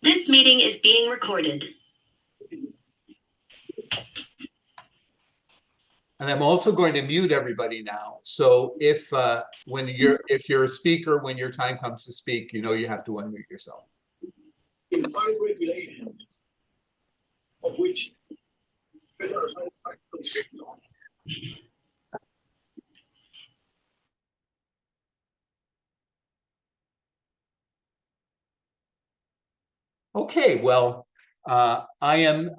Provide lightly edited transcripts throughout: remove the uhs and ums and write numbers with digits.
This meeting is being recorded. And I'm also going to mute everybody now. So if you're a speaker, when your time comes to speak, you know you have to unmute yourself. In five regulations, of which Okay, well, I am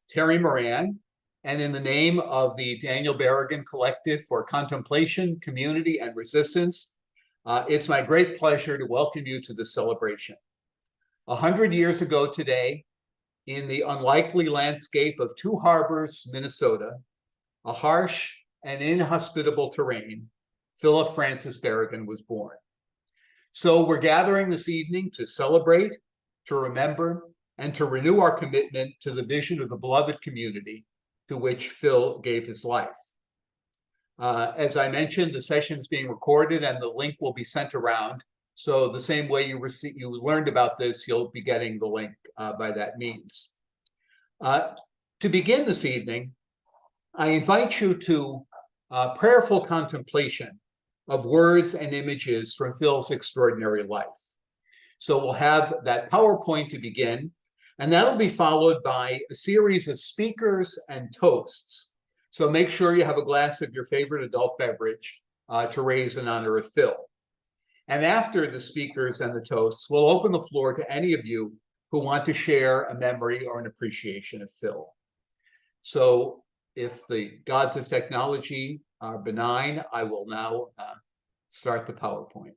Terry Moran, and in the name of the Daniel Berrigan Collective for Contemplation, Community, and Resistance, it's my great pleasure to welcome you to this celebration. 100 years ago today, in the unlikely landscape of Two Harbors, Minnesota, a harsh and inhospitable terrain, Philip Francis Berrigan was born. So we're gathering this evening to celebrate, to remember, and to renew our commitment to the vision of the beloved community to which Phil gave his life. As I mentioned, the session is being recorded and the link will be sent around. So the same way you learned about this, you'll be getting the link by that means. To begin this evening, I invite you to prayerful contemplation of words and images from Phil's extraordinary life. So we'll have that PowerPoint to begin, and that'll be followed by a series of speakers and toasts. So make sure you have a glass of your favorite adult beverage to raise in honor of Phil. And after the speakers and the toasts, we'll open the floor to any of you who want to share a memory or an appreciation of Phil. So if the gods of technology are benign, I will now start the PowerPoint.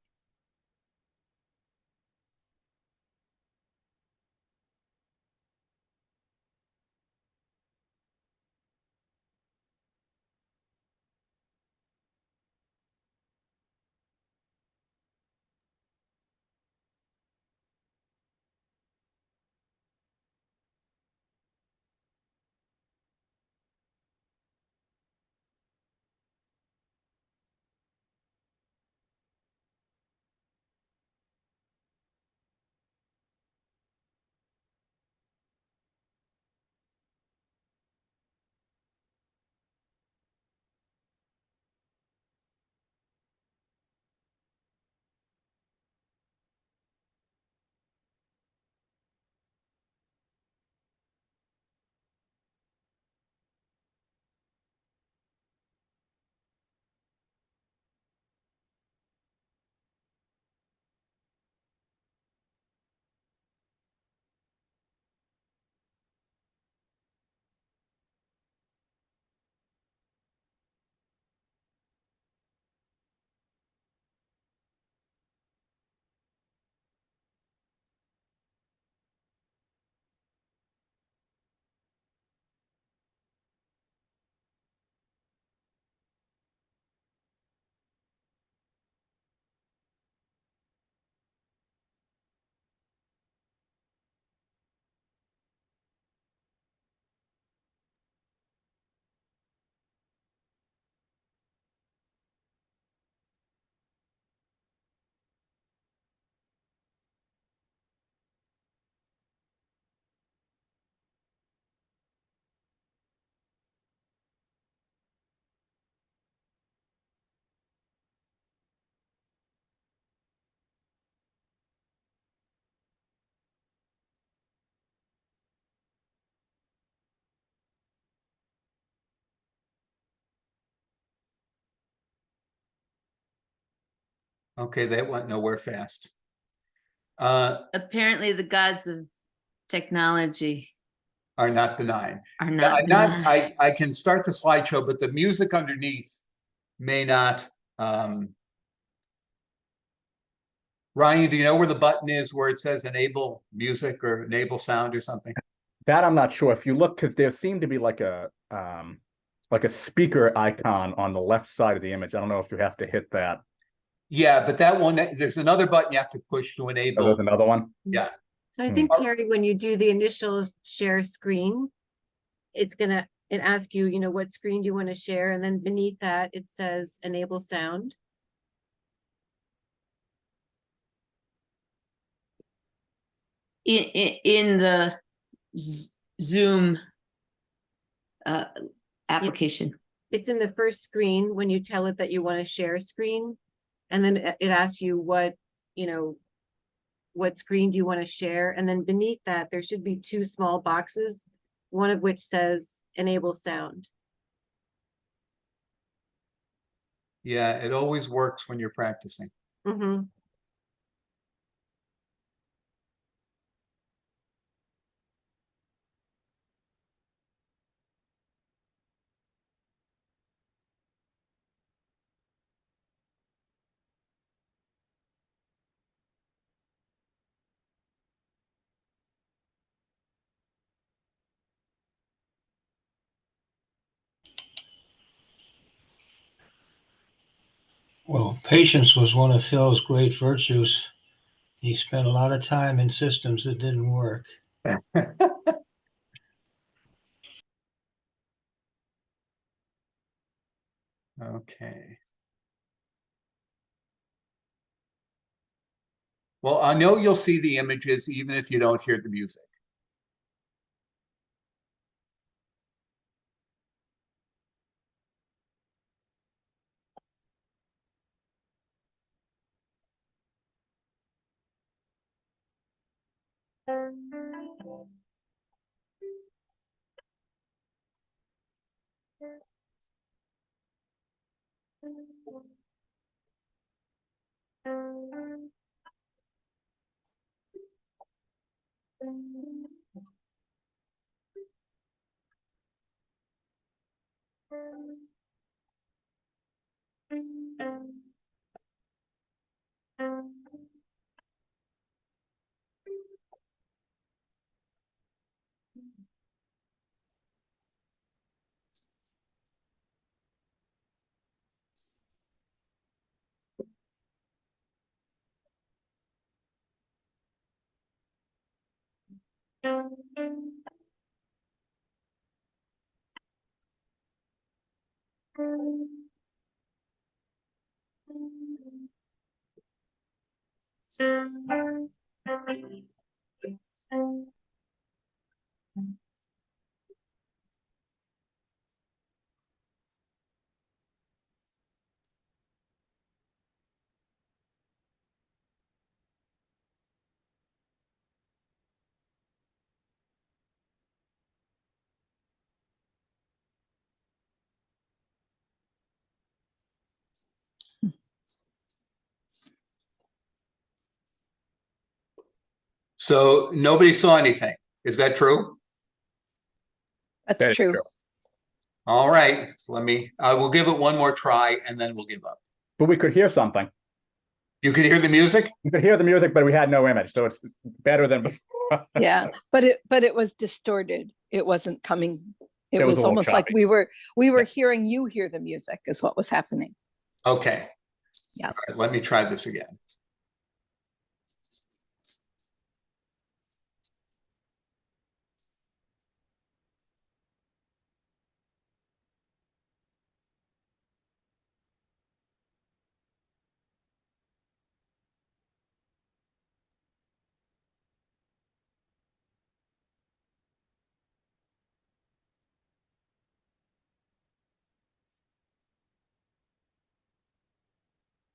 Okay, that went nowhere fast. Apparently the gods of technology are not benign. are not benign. I can start the slideshow, but the music underneath may not. Ryan, do you know where the button is where it says enable music or enable sound or something? That I'm not sure. If you look, because there seemed to be like a speaker icon on the left side of the image. I don't know if you have to hit that. Yeah, but that one, there's another button you have to push to enable. Oh, there's another one? Yeah. So I think, Terry, when you do the initial share screen, it asks you, what screen do you want to share? And then beneath that, it says enable sound. in the Zoom application. It's in the first screen when you tell it that you want to share a screen. And then it asks you what, what screen do you want to share? And then beneath that, there should be two small boxes, one of which says enable sound. Yeah, it always works when you're practicing. Mm-hmm. Well, patience was one of Phil's great virtues. He spent a lot of time in systems that didn't work. Okay. Well, I know you'll see the images even if you don't hear the music. So nobody saw anything. Is that true? That That's is true. All right, I will give it one more try and then we'll give up. But we could hear something. You can hear the music? You could hear the music, but we had no image, so it's better than before. Yeah, but it was distorted. It wasn't coming. It It was was a little almost like choppy. we were hearing you hear the music is what was happening. Okay. Yeah. All right, let me try this again.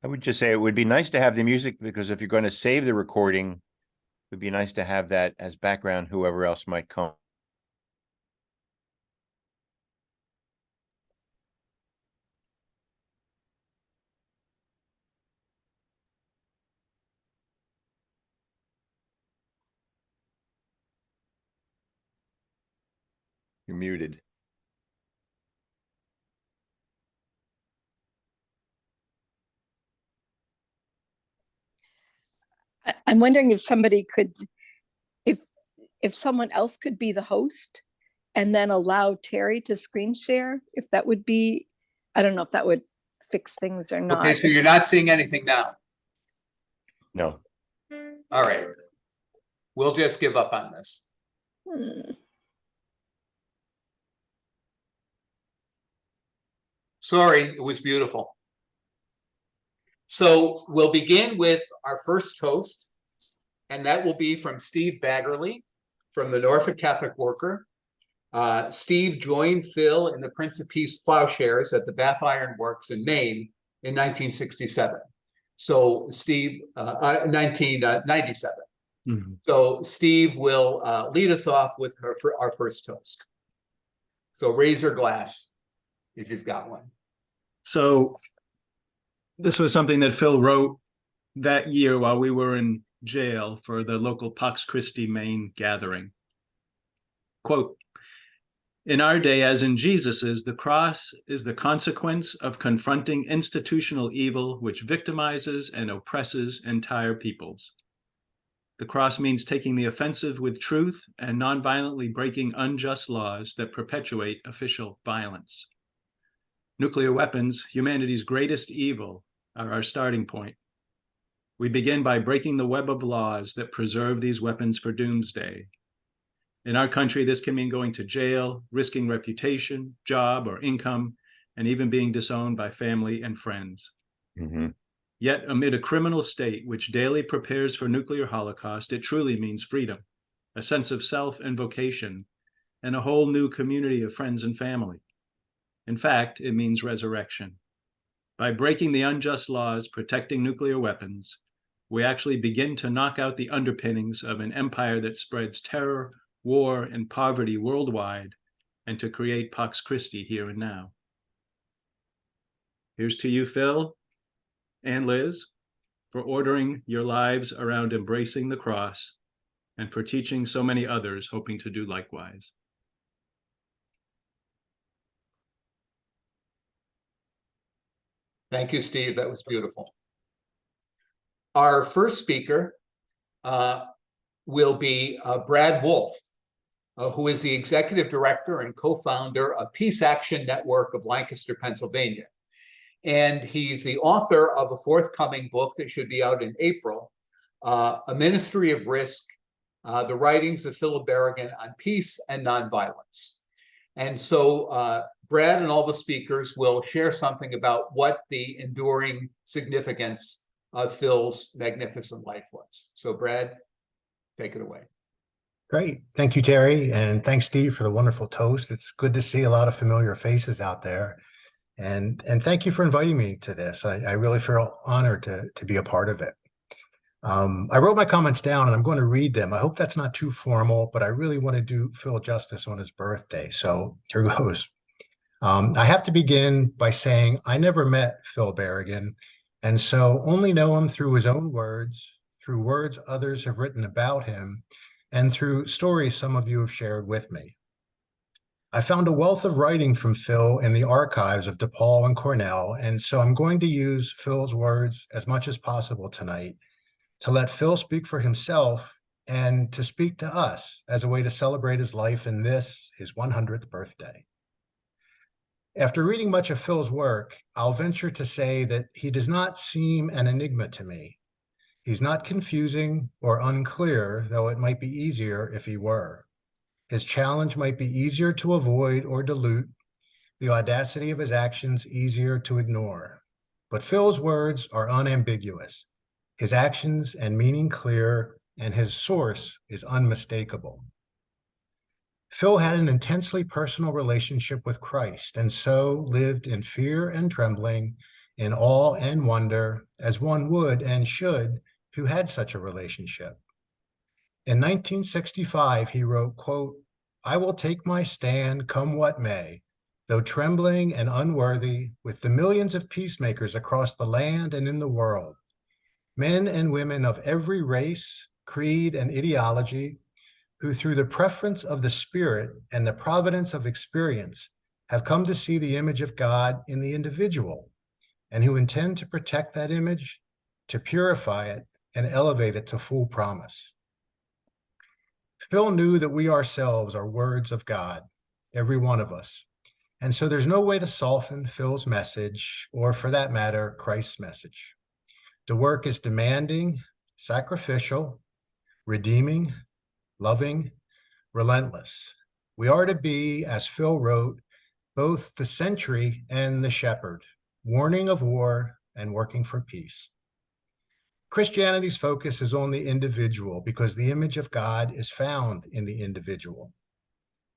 I would just say it would be nice to have the music because if you're going to save the recording, it would be nice to have that as background, whoever else might come. You're muted. I'm wondering if somebody could, if someone else could be the host and then allow Terry to screen share, if that would be, I don't know if that would fix things or not. Okay, so you're not seeing anything now. No. All right. We'll just give up on this. Hmm. Sorry, it was beautiful. So we'll begin with our first toast. And that will be from Steve Baggerly from the Norfolk Catholic Worker. Steve joined Phil in the Prince of Peace Plowshares at the Bath Iron Works in Maine in 1967. So Steve, 1997. Mhm. So Steve will lead us off with for our first toast. So raise your glass if you've got one. So this was something that Phil wrote that year while we were in jail for the local Pax Christi Maine gathering. Quote, "In our day, as in Jesus's, the cross is the consequence of confronting institutional evil which victimizes and oppresses entire peoples. The cross means taking the offensive with truth and nonviolently breaking unjust laws that perpetuate official violence. Nuclear weapons, humanity's greatest evil, are our starting point. We begin by breaking the web of laws that preserve these weapons for doomsday. In our country, this can mean going to jail, risking reputation, job, or income, and even being disowned by family and friends. Mhm. Yet, amid a criminal state which daily prepares for nuclear holocaust, it truly means freedom, a sense of self and vocation, and a whole new community of friends and family. In fact, it means resurrection. By breaking the unjust laws protecting nuclear weapons, we actually begin to knock out the underpinnings of an empire that spreads terror, war, and poverty worldwide, and to create Pax Christi here and now." Here's to you, Phil and Liz, for ordering your lives around embracing the cross and for teaching so many others hoping to do likewise. Thank you, Steve. That was beautiful. Our first speaker will be Brad Wolf, who is the executive director and co-founder of Peace Action Network of Lancaster, Pennsylvania. And he's the author of a forthcoming book that should be out in April, A Ministry of Risk, the writings of Philip Berrigan on peace and nonviolence. And so Brad and all the speakers will share something about what the enduring significance of Phil's magnificent life was. So Brad, take it away. Great. Thank you, Terry. And thanks, Steve, for the wonderful toast. It's good to see a lot of familiar faces out there. And thank you for inviting me to this. I really feel honored to be a part of it. I wrote my comments down and I'm going to read them. I hope that's not too formal, but I really want to do Phil justice on his birthday. So here goes. I have to begin by saying I never met Phil Berrigan, and so only know him through his own words, through words others have written about him, and through stories some of you have shared with me. I found a wealth of writing from Phil in the archives of DePaul and Cornell, and so I'm going to use Phil's words as much as possible tonight to let Phil speak for himself and to speak to us as a way to celebrate his life in this, his 100th birthday. After reading much of Phil's work, I'll venture to say that he does not seem an enigma to me. He's not confusing or unclear, though it might be easier if he were. His challenge might be easier to avoid or dilute, the audacity of his actions easier to ignore. But Phil's words are unambiguous, his actions and meaning clear, and his source is unmistakable. Phil had an intensely personal relationship with Christ, and so lived in fear and trembling, in awe and wonder, as one would and should who had such a relationship. In 1965, he wrote, quote, "I will take my stand, come what may, though trembling and unworthy, with the millions of peacemakers across the land and in the world, men and women of every race, creed, and ideology, who through the preference of the Spirit and the providence of experience have come to see the image of God in the individual, and who intend to protect that image, to purify it, and elevate it to full promise." Phil knew that we ourselves are words of God, every one of us. And so there's no way to soften Phil's message, or for that matter, Christ's message. The work is demanding, sacrificial, redeeming, loving, relentless. We are to be, as Phil wrote, both the sentry and the shepherd, warning of war and working for peace. Christianity's focus is on the individual because the image of God is found in the individual.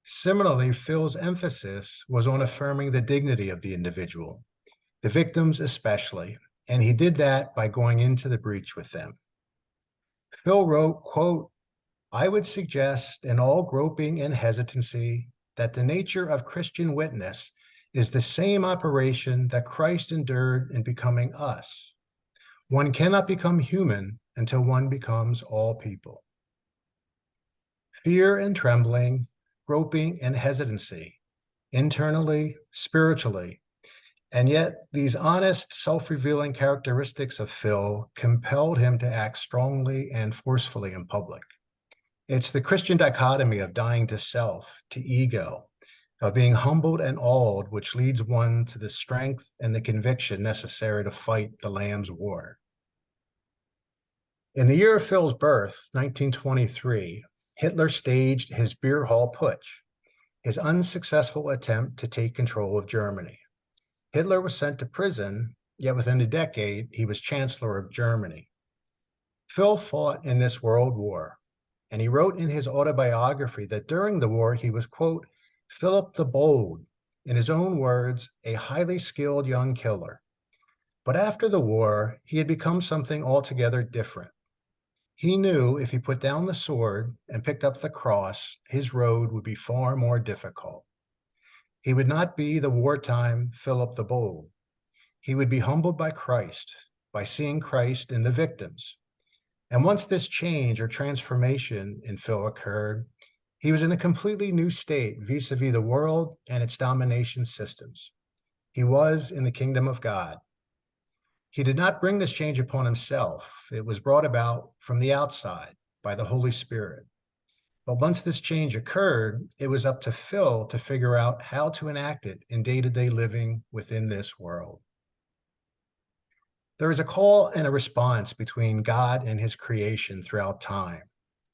Similarly, Phil's emphasis was on affirming the dignity of the individual, the victims especially, and he did that by going into the breach with them. Phil wrote, quote, "I would suggest in all groping and hesitancy that the nature of Christian witness is the same operation that Christ endured in becoming us. One cannot become human until one becomes all people." Fear and trembling, groping and hesitancy, internally, spiritually, and yet these honest, self-revealing characteristics of Phil compelled him to act strongly and forcefully in public. It's the Christian dichotomy of dying to self, to ego, of being humbled and awed, which leads one to the strength and the conviction necessary to fight the Lamb's war. In the year of Phil's birth, 1923, Hitler staged his beer hall putsch, his unsuccessful attempt to take control of Germany. Hitler was sent to prison, yet within a decade, he was Chancellor of Germany. Phil fought in this world war, and he wrote in his autobiography that during the war, he was, quote, "Philip the Bold," in his own words, a highly skilled young killer. But after the war, he had become something altogether different. He knew if he put down the sword and picked up the cross, his road would be far more difficult. He would not be the wartime Philip the Bold. He would be humbled by Christ, by seeing Christ in the victims. And once this change or transformation in Phil occurred, he was in a completely new state vis-a-vis the world and its domination systems. He was in the kingdom of God. He did not bring this change upon himself. It was brought about from the outside by the Holy Spirit. But once this change occurred, it was up to Phil to figure out how to enact it in day-to-day living within this world. There is a call and a response between God and his creation throughout time,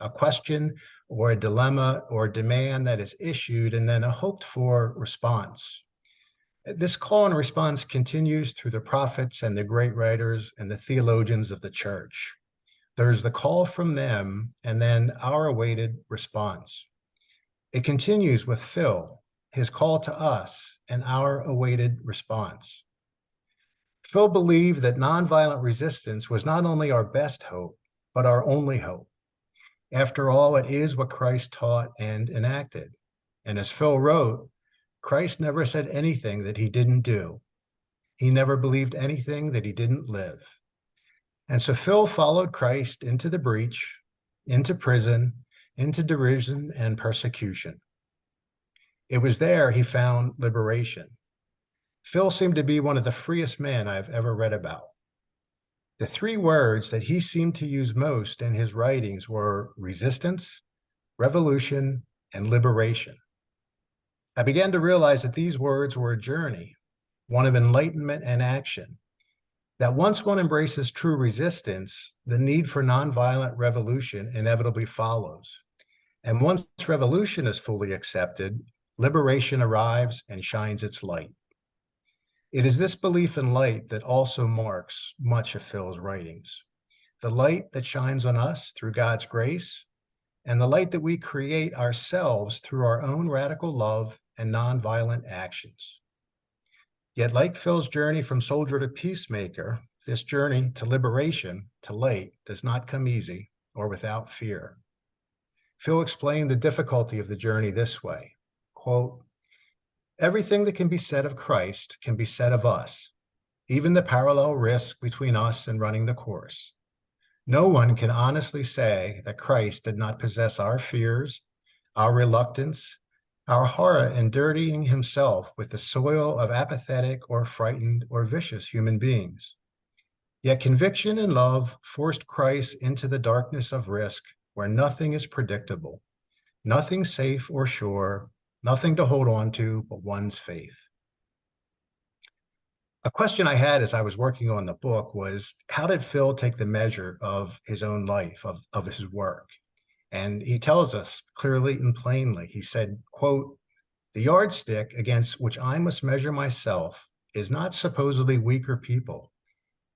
a question or a dilemma or a demand that is issued and then a hoped-for response. This call and response continues through the prophets and the great writers and the theologians of the church. There's the call from them and then our awaited response. It continues with Phil, his call to us and our awaited response. Phil believed that nonviolent resistance was not only our best hope, but our only hope. After all, it is what Christ taught and enacted. And as Phil wrote, Christ never said anything that he didn't do. He never believed anything that he didn't live. And so Phil followed Christ into the breach, into prison, into derision and persecution. It was there he found liberation. Phil seemed to be one of the freest men I've ever read about. The three words that he seemed to use most in his writings were resistance, revolution, and liberation. I began to realize that these words were a journey, one of enlightenment and action, that once one embraces true resistance, the need for nonviolent revolution inevitably follows. And once revolution is fully accepted, liberation arrives and shines its light. It is this belief in light that also marks much of Phil's writings. The light that shines on us through God's grace, and the light that we create ourselves through our own radical love and nonviolent actions. Yet like Phil's journey from soldier to peacemaker, this journey to liberation, to light, does not come easy or without fear. Phil explained the difficulty of the journey this way, quote, "Everything that can be said of Christ can be said of us, even the parallel risk between us and running the course. No one can honestly say that Christ did not possess our fears, our reluctance, our horror in dirtying himself with the soil of apathetic or frightened or vicious human beings. Yet conviction and love forced Christ into the darkness of risk where nothing is predictable, nothing safe or sure, nothing to hold on to but one's faith." A question I had as I was working on the book was, how did Phil take the measure of his own life, of his work? And he tells us clearly and plainly, he said, quote, "The yardstick against which I must measure myself is not supposedly weaker people,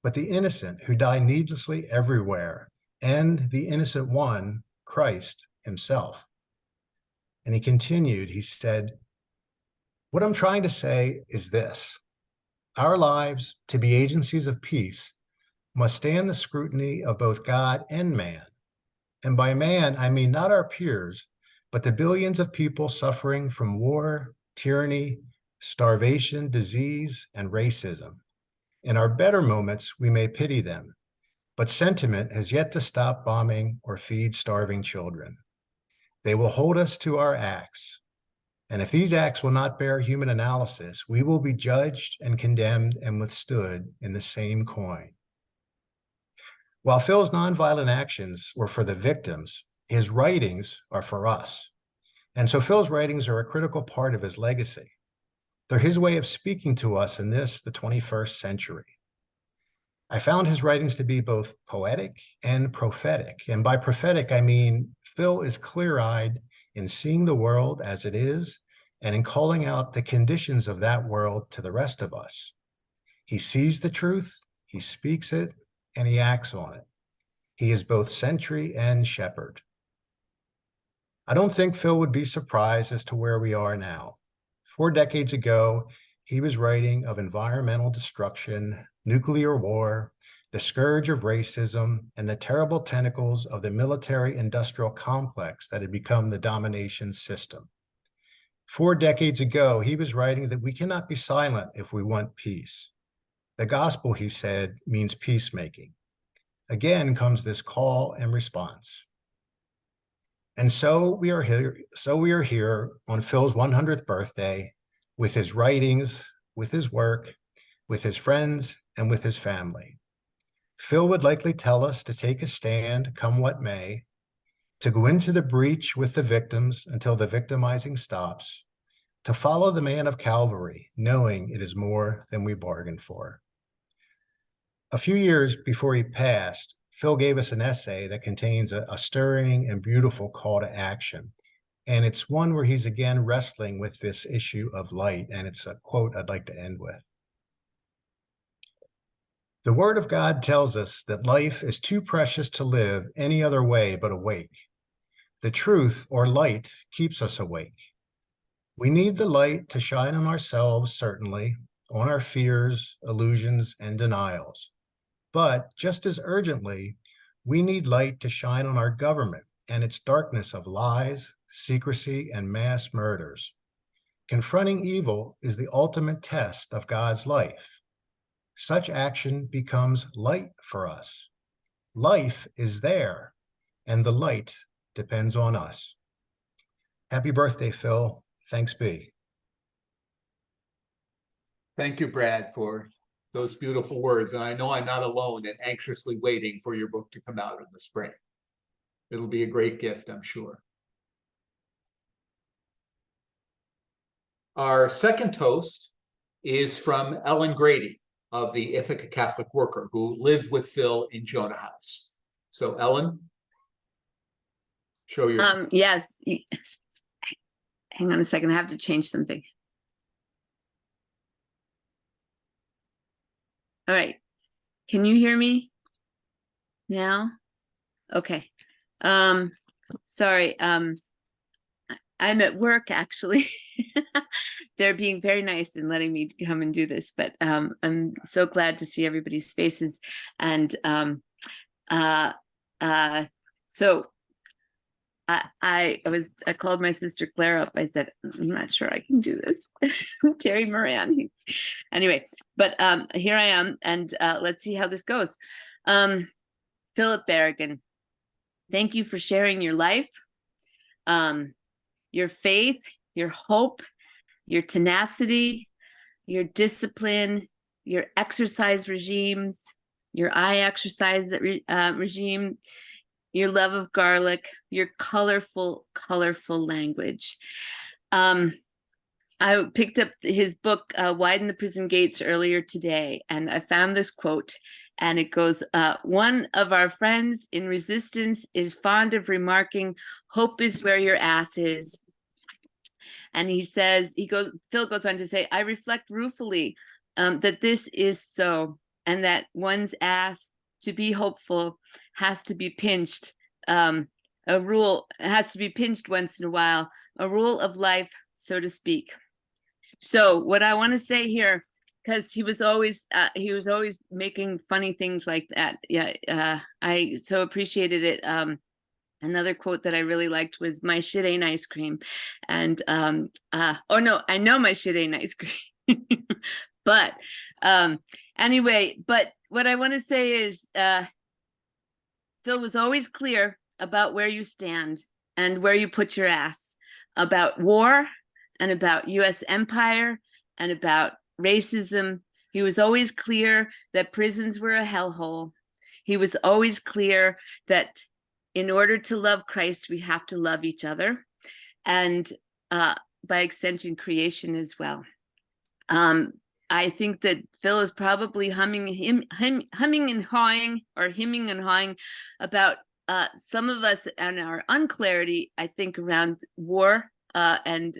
but the innocent who die needlessly everywhere, and the innocent one, Christ himself. And he continued, he said, what I'm trying to say is this: our lives, to be agencies of peace, must stand the scrutiny of both God and man. And by man, I mean not our peers, but the billions of people suffering from war, tyranny, starvation, disease, and racism. In our better moments, we may pity them, but sentiment has yet to stop bombing or feed starving children. They will hold us to our acts. And if these acts will not bear human analysis, we will be judged and condemned and withstood in the same coin. While Phil's nonviolent actions were for the victims, his writings are for us. And so Phil's writings are a critical part of his legacy. They're his way of speaking to us in this, the 21st century. I found his writings to be both poetic and prophetic. And by prophetic, I mean Phil is clear-eyed in seeing the world as it is and in calling out the conditions of that world to the rest of us. He sees the truth, he speaks it, and he acts on it. He is both sentry and shepherd. I don't think Phil would be surprised as to where we are now. 4 decades ago, he was writing of environmental destruction, nuclear war, the scourge of racism, and the terrible tentacles of the military-industrial complex that had become the domination system. 4 decades ago, he was writing that we cannot be silent if we want peace. The gospel, he said, means peacemaking. Again comes this call and response. And so we are here on Phil's 100th birthday with his writings, with his work, with his friends, and with his family. Phil would likely tell us to take a stand, come what may, to go into the breach with the victims until the victimizing stops, to follow the man of Calvary, knowing it is more than we bargained for. A few years before he passed, Phil gave us an essay that contains a stirring and beautiful call to action. And it's one where he's again wrestling with this issue of light. And it's a quote I'd like to end with. The word of God tells us that life is too precious to live any other way but awake. The truth, or light, keeps us awake. We need the light to shine on ourselves, certainly, on our fears, illusions, and denials. But just as urgently, we need light to shine on our government and its darkness of lies, secrecy, and mass murders. Confronting evil is the ultimate test of God's life. Such action becomes light for us. Life is there, and the light depends on us. Happy birthday, Phil. Thanks be. Thank you, Brad, for those beautiful words. And I know I'm not alone in anxiously waiting for your book to come out in the spring. It'll be a great gift, I'm sure. Our second toast is from Ellen Grady of the Ithaca Catholic Worker, who lived with Phil in Jonah House. So Ellen, show your. Yes. Hang on a second. I have to change something. All right. Can you hear me now? Okay. Sorry. I'm at work, actually. They're being very nice and letting me come and do this, but I'm so glad to see everybody's faces. And so I called my sister Claire up. I said, I'm not sure I can do this. Terry Moran. Anyway, but here I am, and let's see how this goes. Philip Berrigan, thank you for sharing your life, your faith, your hope, your tenacity, your discipline, your exercise regimes, your eye exercise regime, your love of garlic, your colorful language. I picked up his book, Widen the Prison Gates, earlier today, and I found this quote, and it goes, one of our friends in resistance is fond of remarking, hope is where your ass is. And he says, Phil goes on to say, I reflect ruefully that this is so. and that one's ass to be hopeful has to be pinched. A rule has to be pinched once in a while, a rule of life, so to speak. So what I want to say here, because he was always making funny things like that. Yeah, I so appreciated it. Another quote that I really liked was, "My shit ain't ice cream," and oh no, I know my shit ain't ice cream, but anyway. But what I want to say is, Phil was always clear about where you stand and where you put your ass, about war and about U.S. empire and about racism. He was always clear that prisons were a hellhole. He was always clear that in order to love Christ, we have to love each other, and by extension, creation as well. I think that Phil is probably humming and hawing about some of us and our unclarity, I think, around war, and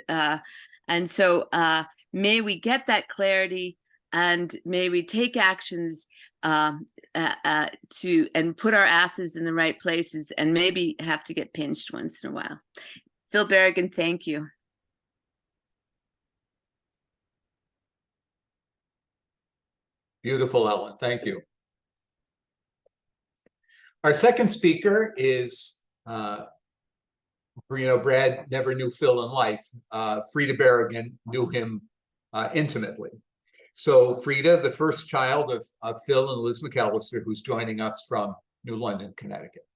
so may we get that clarity, and may we take actions to and put our asses in the right places, and maybe have to get pinched once in a while. Phil Berrigan, thank you. Beautiful, Ellen. Thank you. Our second speaker is, Brad never knew Phil in life. Frida Berrigan knew him intimately. So Frida, the first child of Phil and Liz McAllister, who's joining us from New London, Connecticut.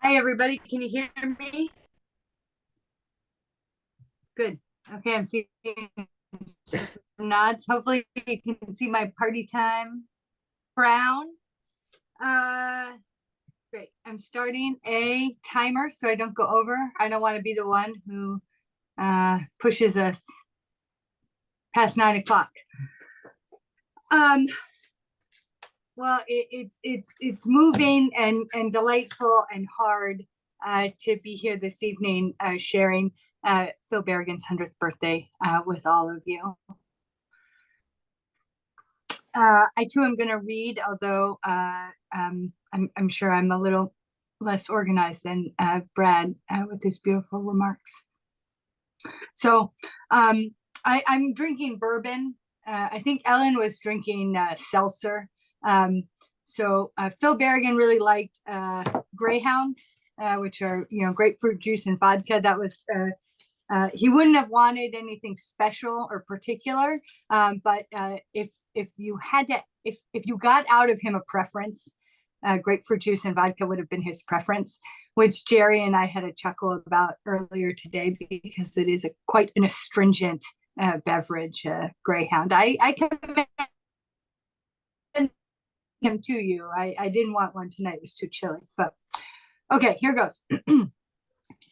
Hi, everybody. Can you hear me? Good. Okay, I'm seeing nods. Hopefully you can see my party time brown. Great. I'm starting a timer so I don't go over. I don't want to be the one who pushes us past 9 o'clock. Well, it's moving and delightful and hard to be here this evening sharing Phil Berrigan's 100th birthday with all of you. I too am going to read, although I'm sure I'm a little less organized than Brad with his beautiful remarks. So I'm drinking bourbon. I think Ellen was drinking seltzer. So Phil Berrigan really liked Greyhounds, which are, grapefruit juice and vodka. That was, he wouldn't have wanted anything special or particular. But if you had to, if you got out of him a preference, grapefruit juice and vodka would have been his preference, which Jerry and I had a chuckle about earlier today because it is quite an astringent beverage, Greyhound. I commend him to you. I didn't want one tonight. It was too chilly, but okay, here goes.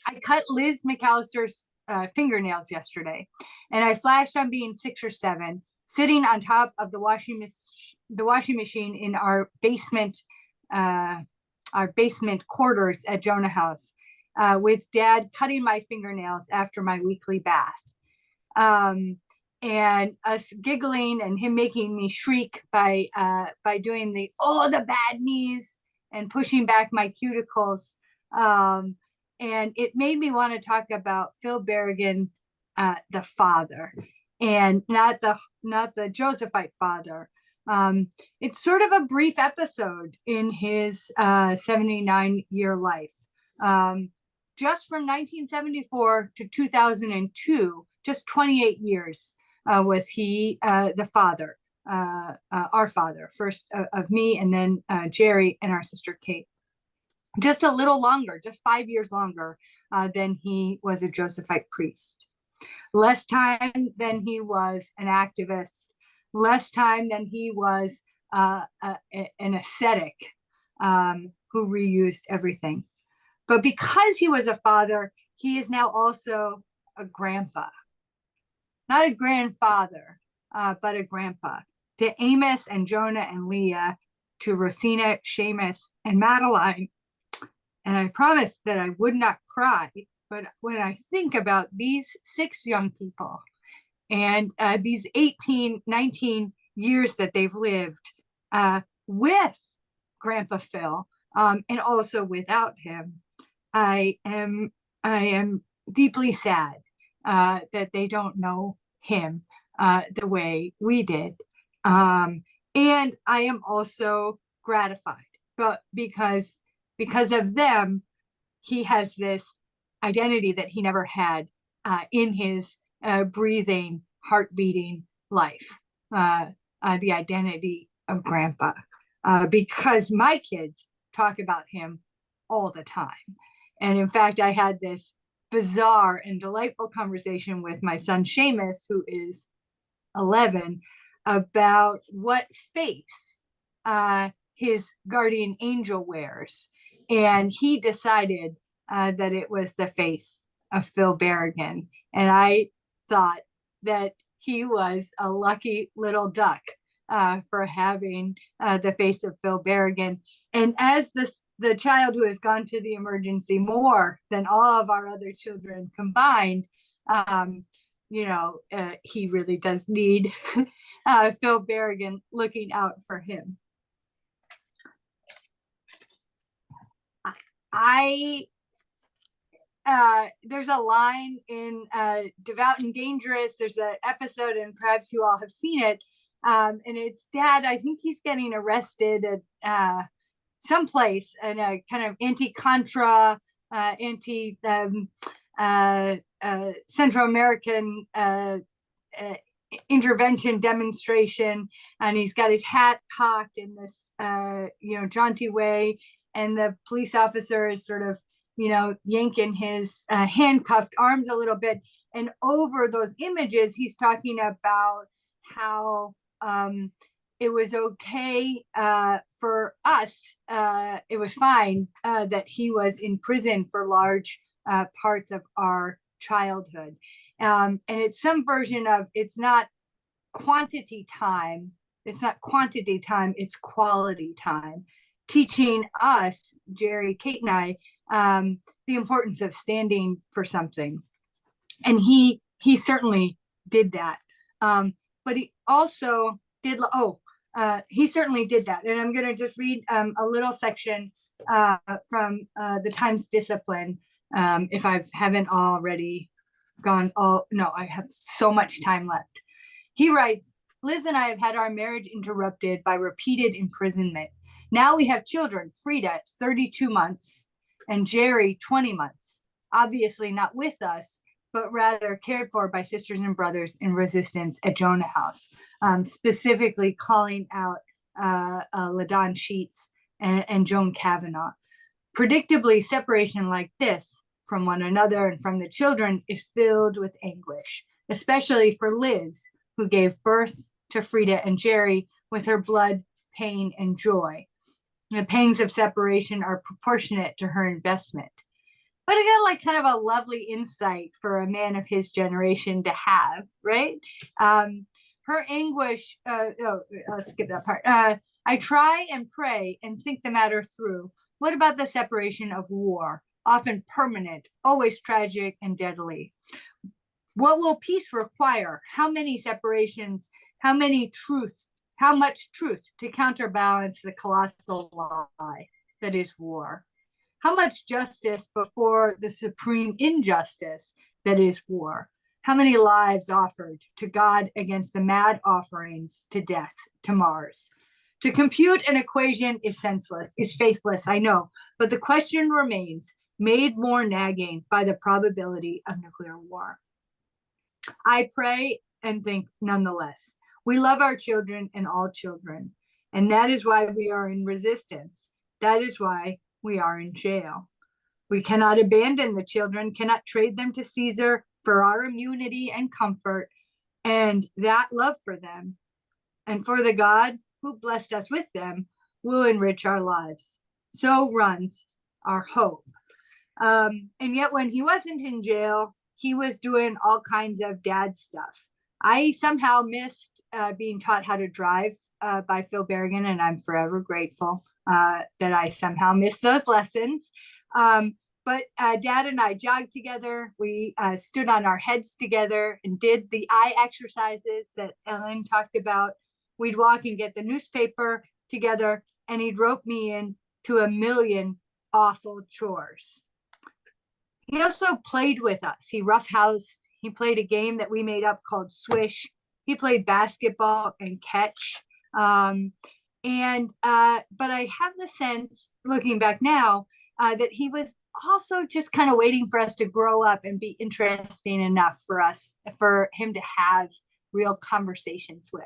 I cut Liz McAllister's fingernails yesterday, and I flashed on being 6 or 7, sitting on top of the washing machine in our basement quarters at Jonah House, with Dad cutting my fingernails after my weekly bath. And us giggling and him making me shriek by doing the bad knees and pushing back my cuticles. And it made me want to talk about Phil Berrigan, the father, and not the Josephite father. It's sort of a brief episode in his 79-year life. Just from 1974 to 2002, just 28 years was he the father, our father, first of me and then Jerry and our sister Kate. Just a little longer, just 5 years longer than he was a Josephite priest. Less time than he was an activist, less time than he was an ascetic who reused everything. But because he was a father, he is now also a grandpa. Not a grandfather, but a grandpa. To Amos and Jonah and Leah, to Rosina, Seamus, and Madeline. And I promised that I would not cry, but when I think about these 6 young people And these 18, 19 years that they've lived with Grandpa Phil, and also without him, I am deeply sad that they don't know him the way we did. And I am also gratified, but because of them, he has this identity that he never had in his breathing, heart beating life, the identity of Grandpa, because my kids talk about him all the time. And in fact, I had this bizarre and delightful conversation with my son Seamus, who is 11, about what face his guardian angel wears. And he decided that it was the face of Phil Berrigan. And I thought that he was a lucky little duck for having the face of Phil Berrigan. And as the child who has gone to the emergency more than all of our other children combined, he really does need Phil Berrigan looking out for him. There's a line in Devout and Dangerous. There's an episode, and perhaps you all have seen it. And it's Dad, I think he's getting arrested at someplace in a kind of anti-Contra, Central American intervention demonstration. And he's got his hat cocked in this, jaunty way. And the police officer is sort of, yanking his handcuffed arms a little bit. And over those images, he's talking about how it was okay for us. It was fine that he was in prison for large parts of our childhood. And it's some version of, it's not quantity time. It's not quantity time, it's quality time. Teaching us, Jerry, Kate, and I, the importance of standing for something. And he certainly did that. But he also did, he certainly did that. And I'm going to just read a little section from the Times Discipline, if I haven't already gone. No, I have so much time left. He writes, Liz and I have had our marriage interrupted by repeated imprisonment. Now we have children. Frida, 32 months, and Jerry, 20 months. Obviously not with us, but rather cared for by sisters and brothers in resistance at Jonah House, specifically calling out LaDon Sheets and Joan Kavanaugh. Predictably, separation like this from one another and from the children is filled with anguish, especially for Liz, who gave birth to Frida and Jerry with her blood, pain, and joy. The pangs of separation are proportionate to her investment. But I got like kind of a lovely insight for a man of his generation to have, right? Her anguish, I'll skip that part. I try and pray and think the matter through. What about the separation of war, often permanent, always tragic and deadly? What will peace require? How many separations? How much truth to counterbalance the colossal lie that is war? How much justice before the supreme injustice that is war? How many lives offered to God against the mad offerings to death, to Mars? To compute an equation is senseless, is faithless, I know, but the question remains, made more nagging by the probability of nuclear war. I pray and think nonetheless. We love our children and all children, and that is why we are in resistance. That is why we are in jail. We cannot abandon the children, cannot trade them to Caesar for our immunity and comfort, and that love for them, and for the God who blessed us with them, will enrich our lives. So runs our hope. And yet when he wasn't in jail, he was doing all kinds of dad stuff. I somehow missed being taught how to drive by Phil Berrigan, and I'm forever grateful that I somehow missed those lessons. but Dad and I jogged together. We stood on our heads together and did the eye exercises that Ellen talked about. We'd walk and get the newspaper together, and he'd rope me in to a million awful chores. He also played with us. He roughhoused. He played a game that we made up called Swish. He played basketball and catch. But I have the sense, looking back now, that he was also just kind of waiting for us to grow up and be interesting enough for him to have real conversations with.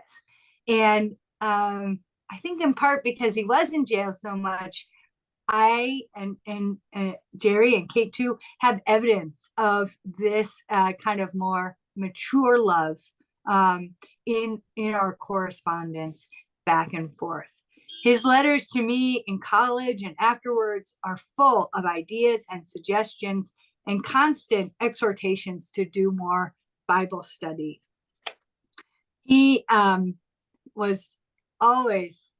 And I think in part because he was in jail so much, I and Jerry and Kate too have evidence of this kind of more mature love in our correspondence back and forth. His letters to me in college and afterwards are full of ideas and suggestions and constant exhortations to do more Bible study. He was always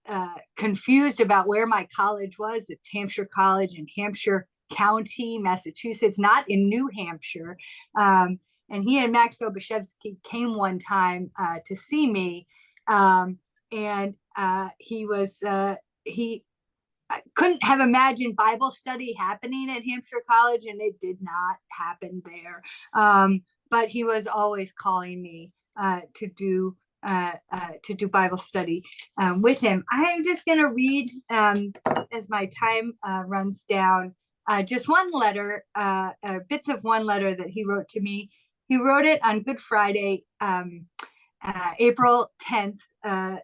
confused about where my college was. It's Hampshire College in Hampshire County, Massachusetts, not in New Hampshire. And he and Max Obashevsky came one time to see me. He couldn't have imagined Bible study happening at Hampshire College, and it did not happen there. But he was always calling me to do Bible study with him. I'm just going to read, as my time runs down, just one letter, bits of one letter that he wrote to me. He wrote it on Good Friday, April 10th,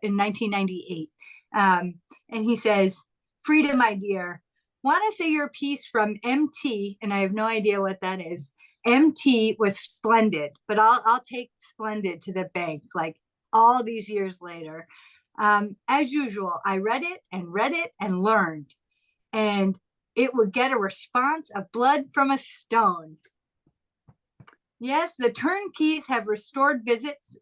in 1998. And he says, "Frida, my dear, want to say your piece from MT," and I have no idea what that is. "MT was splendid, but I'll take splendid to the bank, like all these years later. As usual, I read it and learned, and it would get a response of blood from a stone. Yes, the turnkeys have restored visits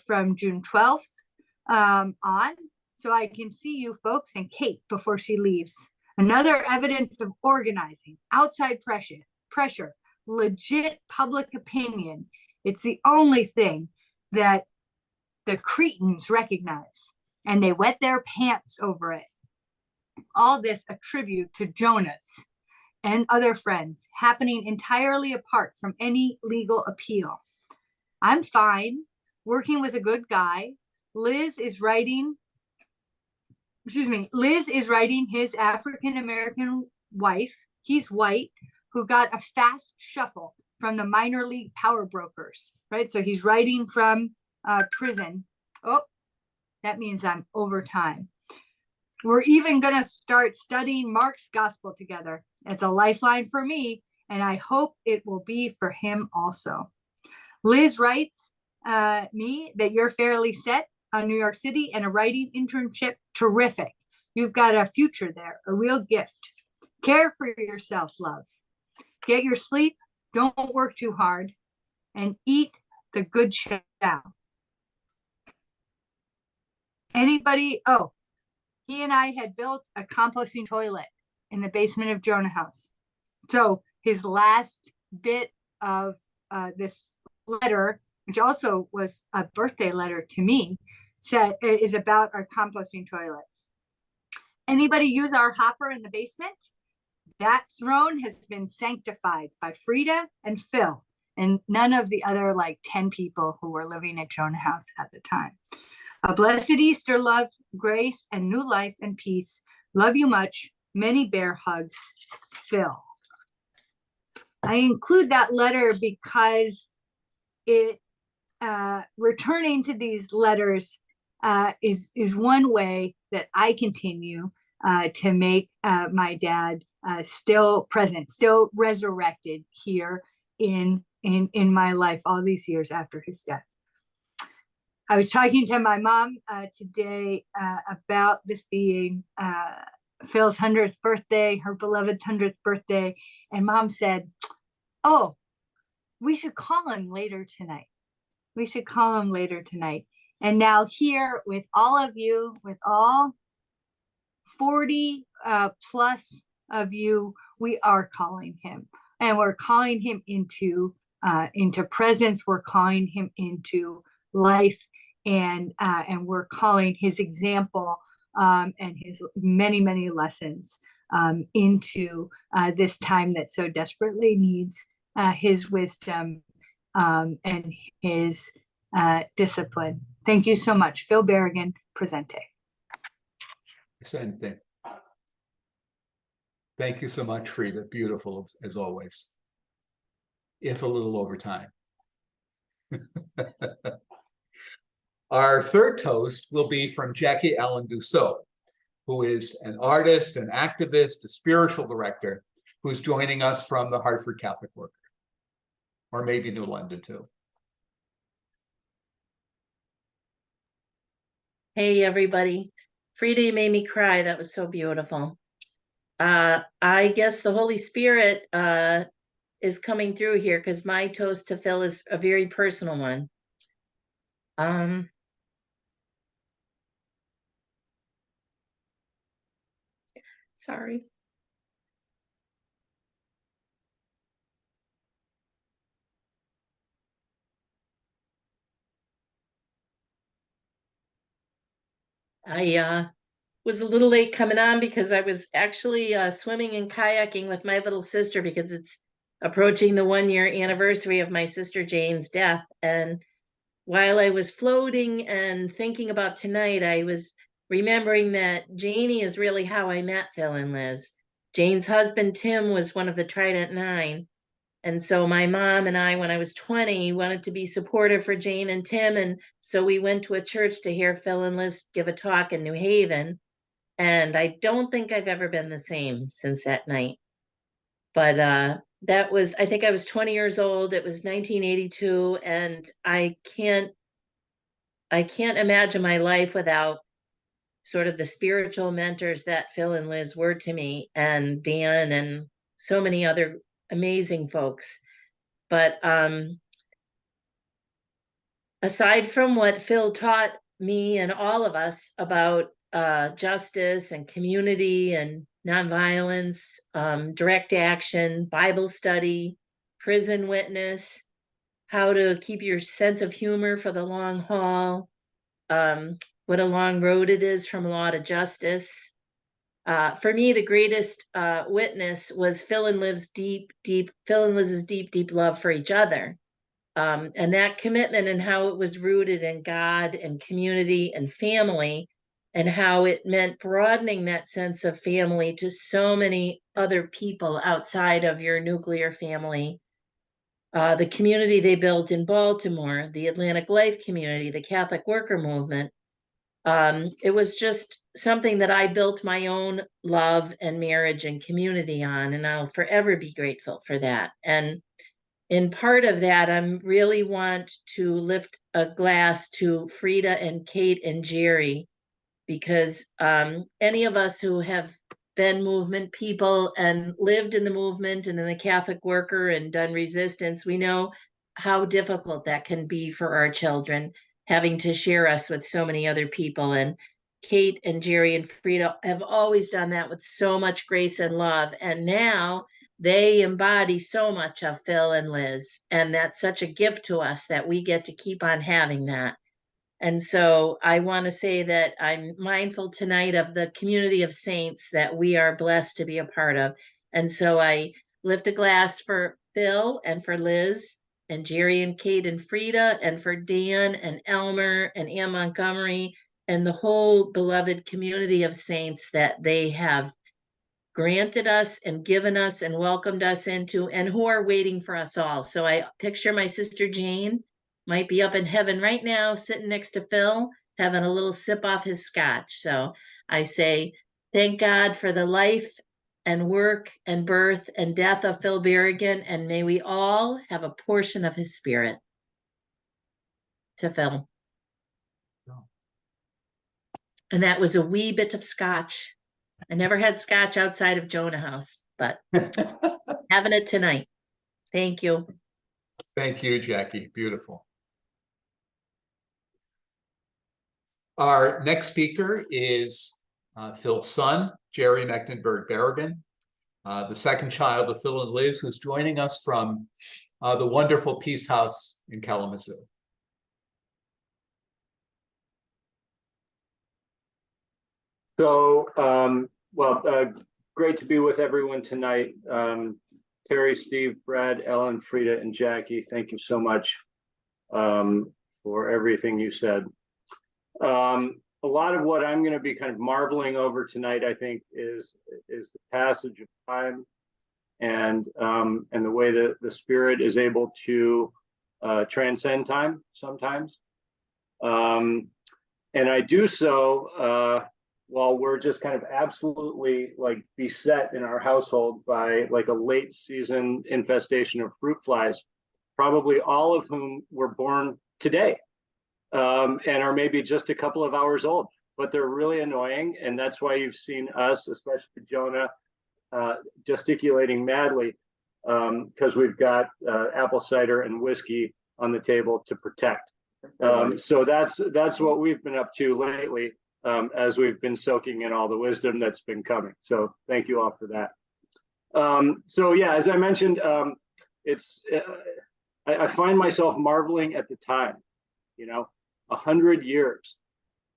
from June 12th on, so I can see you folks and Kate before she leaves. Another evidence of organizing, outside pressure, legit public opinion. It's the only thing that the cretins recognize, and they wet their pants over it. All this a tribute to Jonas and other friends, happening entirely apart from any legal appeal. I'm fine, working with a good guy. Liz is writing his African-American wife. He's white, who got a fast shuffle from the minor league power brokers, right? So he's writing from prison. Oh, that means I'm over time. We're even going to start studying Mark's gospel together. It's a lifeline for me, and I hope it will be for him also. Liz writes me that you're fairly set on New York City and a writing internship. Terrific. You've got a future there, a real gift. Care for yourself, love. Get your sleep, don't work too hard, and eat the good chow. Anybody? Oh, he and I had built a composting toilet in the basement of Jonah House. So his last bit of this letter, which also was a birthday letter to me, is about our composting toilet. Anybody use our hopper in the basement? That throne has been sanctified by Frida and Phil, and none of the other 10 people who were living at Jonah House at the time. A blessed Easter, love, grace, and new life and peace. Love you much. Many bear hugs, Phil. I include that letter because it returning to these letters is one way that I continue to make my dad still present, still resurrected here in my life all these years after his death. I was talking to my mom today about this being Phil's 100th birthday, her beloved's 100th birthday, and Mom said, "Oh, we should call him later tonight. We should call him later tonight." And now here with all of you, with all 40 plus of you, we are calling him, and we're calling him into presence. We're calling him into life, and we're calling his example and his many lessons into this time that so desperately needs his wisdom and his discipline. Thank you so much. Phil Berrigan, presente. Same thing. Thank you so much, Frida. Beautiful as always. If a little over time. Our third toast will be from Jackie Ellen Dussault, who is an artist, an activist, a spiritual director, who's joining us from the Hartford Catholic Worker, or maybe New London too. Hey, everybody. Frida, you made me cry. That was so beautiful. I guess the Holy Spirit is coming through here because my toast to Phil is a very personal one. Sorry. I was a little late coming on because I was actually swimming and kayaking with my little sister because it's approaching the 1-year anniversary of my sister Jane's death. And while I was floating and thinking about tonight, I was remembering that Janie is really how I met Phil and Liz. Jane's husband, Tim, was one of the Trident Nine. And so my mom and I, when I was 20, wanted to be supportive for Jane and Tim. And so we went to a church to hear Phil and Liz give a talk in New Haven. And I don't think I've ever been the same since that night. But that was, I think I was 20 years old. It was 1982. And I can't imagine my life without sort of the spiritual mentors that Phil and Liz were to me, and Dan and so many other amazing folks. But aside from what Phil taught me and all of us about justice and community and nonviolence, direct action, Bible study, prison witness, how to keep your sense of humor for the long haul, what a long road it is from law to justice. For me, the greatest witness was Phil and Liz's deep love for each other. And that commitment and how it was rooted in God and community and family, and how it meant broadening that sense of family to so many other people outside of your nuclear family. The community they built in Baltimore, the Atlantic Life community, the Catholic Worker movement. It was just something that I built my own love and marriage and community on, and I'll forever be grateful for that. And in part of that, I really want to lift a glass to Frida and Kate and Jerry, because any of us who have been movement people and lived in the movement and in the Catholic Worker and done resistance, we know how difficult that can be for our children, having to share us with so many other people. And Kate and Jerry and Frida have always done that with so much grace and love. And now they embody so much of Phil and Liz. And that's such a gift to us that we get to keep on having that. And so I want to say that I'm mindful tonight of the community of saints that we are blessed to be a part of. And so I lift a glass for Phil and for Liz and Jerry and Kate and Frida, and for Dan and Elmer and Ann Montgomery and the whole beloved community of saints that they have granted us and given us and welcomed us into, and who are waiting for us all. So I picture my sister Jane might be up in heaven right now, sitting next to Phil, having a little sip off his scotch. So I say, thank God for the life and work and birth and death of Phil Berrigan, and may we all have a portion of his spirit. To Phil. And that was a wee bit of scotch. I never had scotch outside of Jonah House, but having it tonight. Thank you. Thank you, Jackie. Beautiful. Our next speaker is Phil's son, Jerry Mecklenburg Berrigan. the second child of Phil and Liz, who's joining us from the wonderful Peace House in Kalamazoo. So, great to be with everyone tonight. Terry, Steve, Brad, Ellen, Frida, and Jackie, thank you so much for everything you said. A lot of what I'm going to be kind of marveling over tonight, I think, is the passage of time and the way that the Spirit is able to transcend time sometimes. And I do so while we're just kind of absolutely like beset in our household by like a late season infestation of fruit flies, probably all of whom were born today and are maybe just a couple of hours old, but they're really annoying. And that's why you've seen us, especially Jonah, gesticulating madly because we've got apple cider and whiskey on the table to protect. So that's what we've been up to lately. As we've been soaking in all the wisdom that's been coming. So thank you all for that. So yeah, as I mentioned, I find myself marveling at the time, 100 years.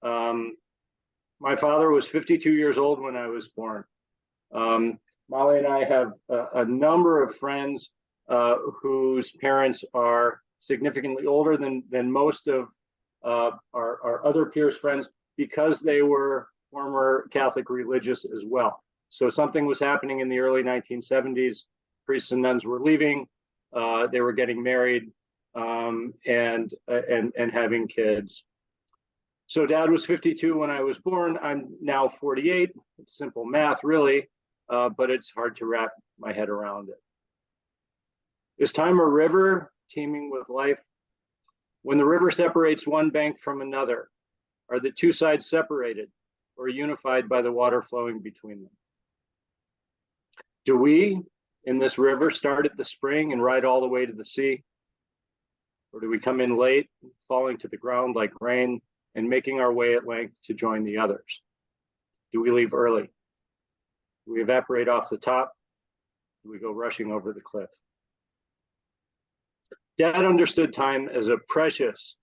My father was 52 years old when I was born. Molly and I have a number of friends whose parents are significantly older than most of our other peers' friends, because they were former Catholic religious as well. So something was happening in the early 1970s. Priests and nuns were leaving. They were getting married and having kids. So Dad was 52 when I was born. I'm now 48. It's simple math, really, but it's hard to wrap my head around it. Is time a river teeming with life? When the river separates one bank from another, are the two sides separated or unified by the water flowing between them? Do we, in this river, start at the spring and ride all the way to the sea? Or do we come in late, falling to the ground like rain, and making our way at length to join the others? Do we leave early? Do we evaporate off the top? Do we go rushing over the cliff? Dad understood time as a precious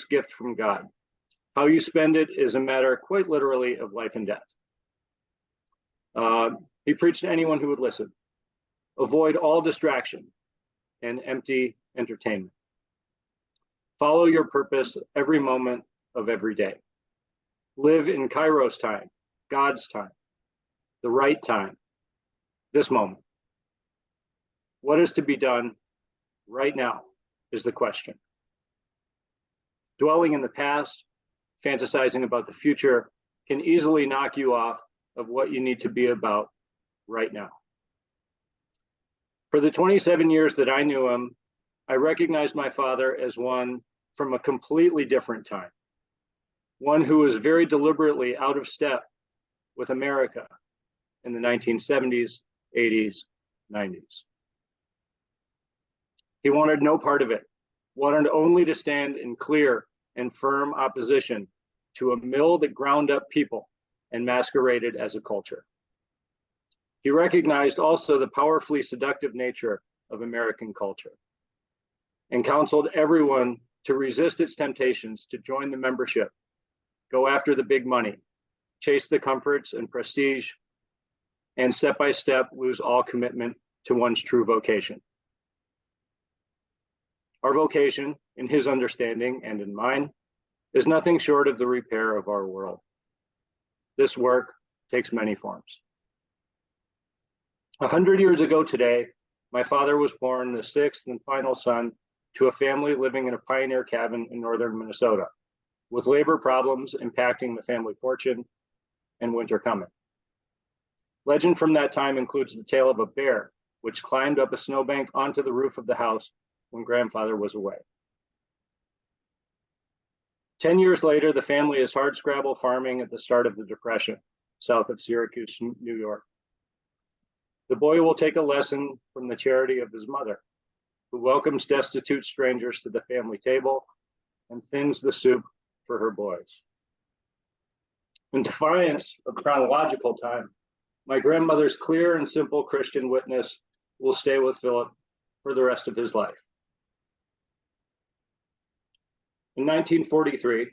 gift from God. How you spend it is a matter quite literally of life and death. He preached to anyone who would listen. Avoid all distraction and empty entertainment. Follow your purpose every moment of every day. Live in Kairos time, God's time, the right time, this moment. What is to be done right now is the question. Dwelling in the past, fantasizing about the future can easily knock you off of what you need to be about right now. For the 27 years that I knew him, I recognized my father as one from a completely different time, one who was very deliberately out of step with America in the 1970s, 80s, 90s. He wanted no part of it, wanted only to stand in clear and firm opposition to a mill that ground up people and masqueraded as a culture. He recognized also the powerfully seductive nature of American culture and counseled everyone to resist its temptations to join the membership, go after the big money, chase the comforts and prestige, and step by step lose all commitment to one's true vocation. Our vocation, in his understanding and in mine, is nothing short of the repair of our world. This work takes many forms. 100 years ago today, my father was born the sixth and final son to a family living in a pioneer cabin in northern Minnesota, with labor problems impacting the family fortune and winter coming. Legend from that time includes the tale of a bear, which climbed up a snowbank onto the roof of the house when grandfather was away. 10 years later, the family is hardscrabble farming at the start of the Depression, south of Syracuse, New York. The boy will take a lesson from the charity of his mother, who welcomes destitute strangers to the family table and thins the soup for her boys. In defiance of chronological time, My grandmother's clear and simple Christian witness will stay with Philip for the rest of his life. In 1943,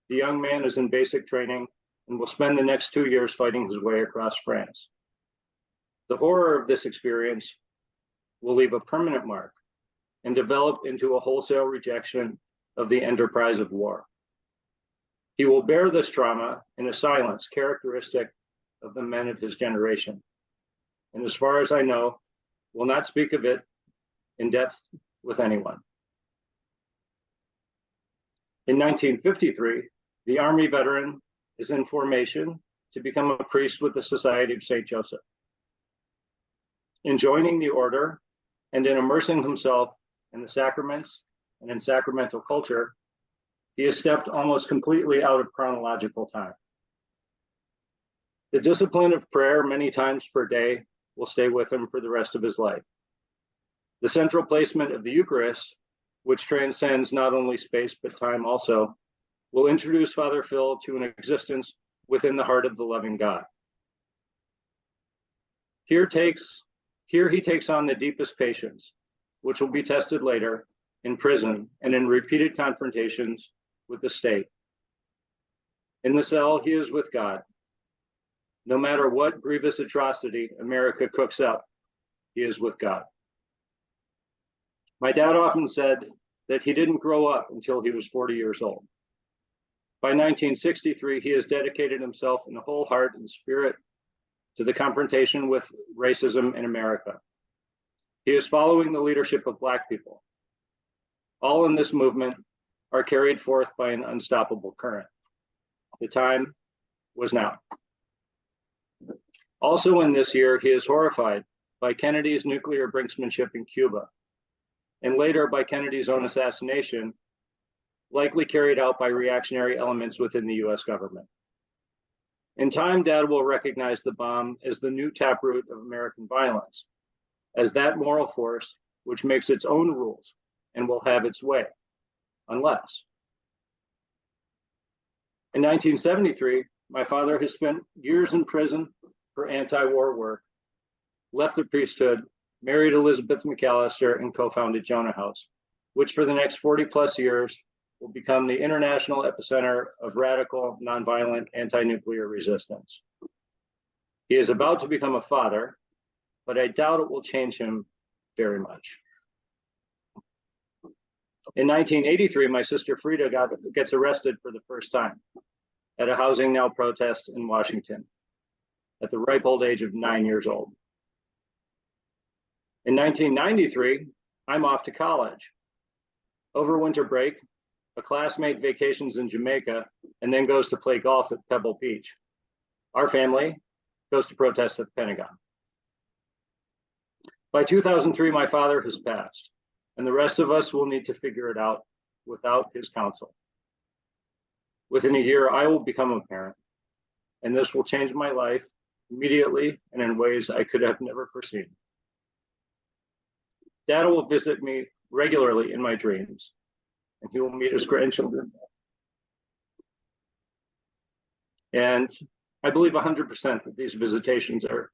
the young man is in basic training and will spend the next 2 years fighting his way across France. The horror of this experience will leave a permanent mark and develop into a wholesale rejection of the enterprise of war. He will bear this trauma in a silence characteristic of the men of his generation, and as far as I know, will not speak of it in depth with anyone. In 1953, the Army veteran is in formation to become a priest with the Society of St. Joseph. In joining the order and in immersing himself in the sacraments and in sacramental culture, he has stepped almost completely out of chronological time. The discipline of prayer many times per day will stay with him for the rest of his life. The central placement of the Eucharist, which transcends not only space but time also, will introduce Father Phil to an existence within the heart of the loving God. Here he takes on the deepest patience, which will be tested later in prison and in repeated confrontations with the state. In the cell, he is with God. No matter what grievous atrocity America cooks up, he is with God. My dad often said that he didn't grow up until he was 40 years old. By 1963, he has dedicated himself in whole heart and spirit to the confrontation with racism in America. He is following the leadership of Black people. All in this movement are carried forth by an unstoppable current. The time was now. Also in this year, he is horrified by Kennedy's nuclear brinksmanship in Cuba, and later by Kennedy's own assassination, likely carried out by reactionary elements within the US government. In time, Dad will recognize the bomb as the new taproot of American violence, as that moral force which makes its own rules and will have its way, unless. In 1973, my father has spent years in prison for anti-war work, left the priesthood, married Elizabeth McAllister, and co-founded Jonah House, which for the next 40 plus years will become the international epicenter of radical, nonviolent, anti-nuclear resistance. He is about to become a father, but I doubt it will change him very much. In 1983, my sister Frida gets arrested for the first time at a Housing Now protest in Washington at the ripe old age of 9 years old. In 1993, I'm off to college. Over winter break, a classmate vacations in Jamaica and then goes to play golf at Pebble Beach. Our family goes to protest at the Pentagon. By 2003, my father has passed, and the rest of us will need to figure it out without his counsel. Within a year, I will become a parent, and this will change my life immediately and in ways I could have never foreseen. Dad will visit me regularly in my dreams, and he will meet his grandchildren. And I believe 100% that these visitations are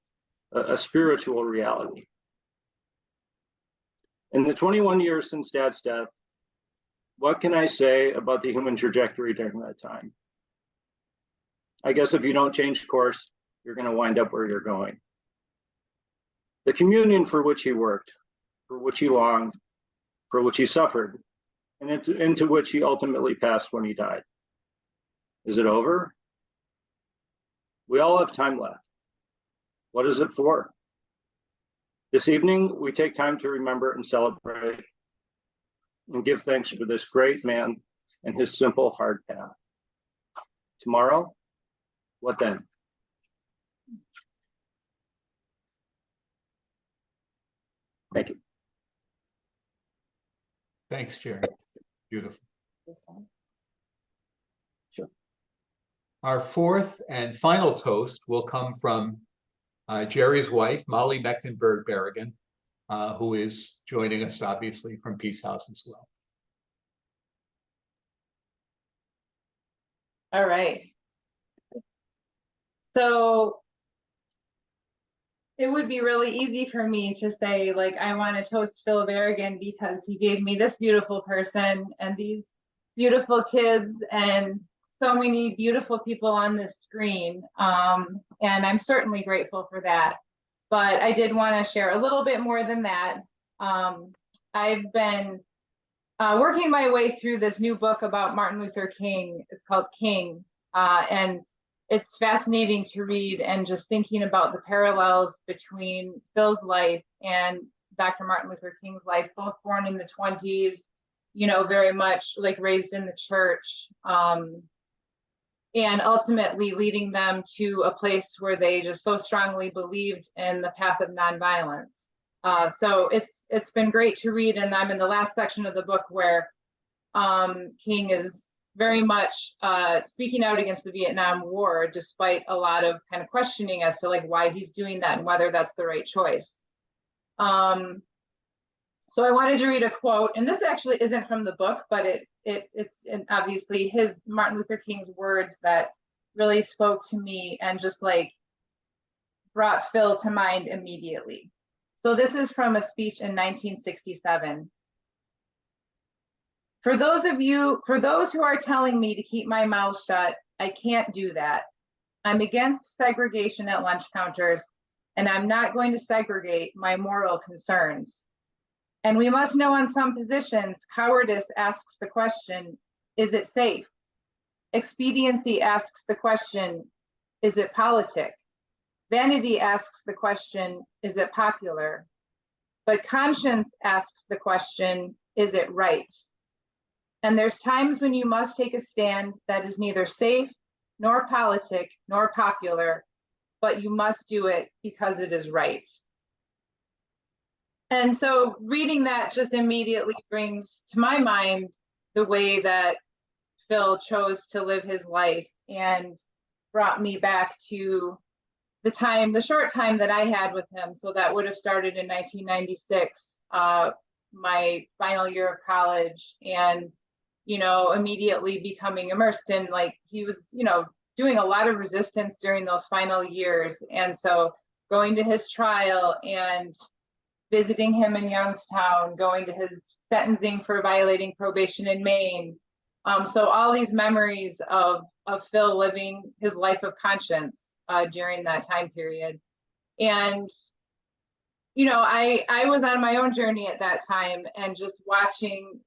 a spiritual reality. In the 21 years since Dad's death, what can I say about the human trajectory during that time? I guess if you don't change course, you're going to wind up where you're going. The communion for which he worked, for which he longed, for which he suffered, and into which he ultimately passed when he died. Is it over? We all have time left. What is it for? This evening, we take time to remember and celebrate and give thanks for this great man and his simple, hard path. Tomorrow, what then? Thank you. Thanks, Jerry. Beautiful. Sure. Our fourth and final toast will come from Jerry's wife, Molly Mecklenburg Berrigan, who is joining us, obviously, from Peace House as well. All right. So it would be really easy for me to say, like, I want to toast Phil Berrigan because he gave me this beautiful person and these beautiful kids and so many beautiful people on this screen. And I'm certainly grateful for that. But I did want to share a little bit more than that. I've been working my way through this new book about Martin Luther King. It's called King. And it's fascinating to read, and just thinking about the parallels between Phil's life and Dr. Martin Luther King's life, both born in the 20s, you know, very much like raised in the church, and ultimately leading them to a place where they just so strongly believed in the path of nonviolence. So it's been great to read, and I'm in the last section of the book where King is very much speaking out against the Vietnam War, despite a lot of kind of questioning as to like why he's doing that and whether that's the right choice. So I wanted to read a quote, and this actually isn't from the book, but it's obviously Martin Luther King's words that really spoke to me and just like brought Phil to mind immediately. So this is from a speech in 1967. For those who are telling me to keep my mouth shut, I can't do that. I'm against segregation at lunch counters, and I'm not going to segregate my moral concerns. And we must know on some positions, cowardice asks the question, is it safe? Expediency asks the question, is it politic? Vanity asks the question, is it popular? But conscience asks the question, is it right? And there's times when you must take a stand that is neither safe, nor politic, nor popular, but you must do it because it is right. And so reading that just immediately brings to my mind the way that Phil chose to live his life, and brought me back to the short time that I had with him. So that would have started in 1996, my final year of college, and you know, immediately becoming immersed in, like, he was, you know, doing a lot of resistance during those final years. And so going to his trial and visiting him in Youngstown, going to his sentencing for violating probation in Maine. So all these memories of Phil living his life of conscience during that time period. And you know, I was on my own journey at that time, and just watching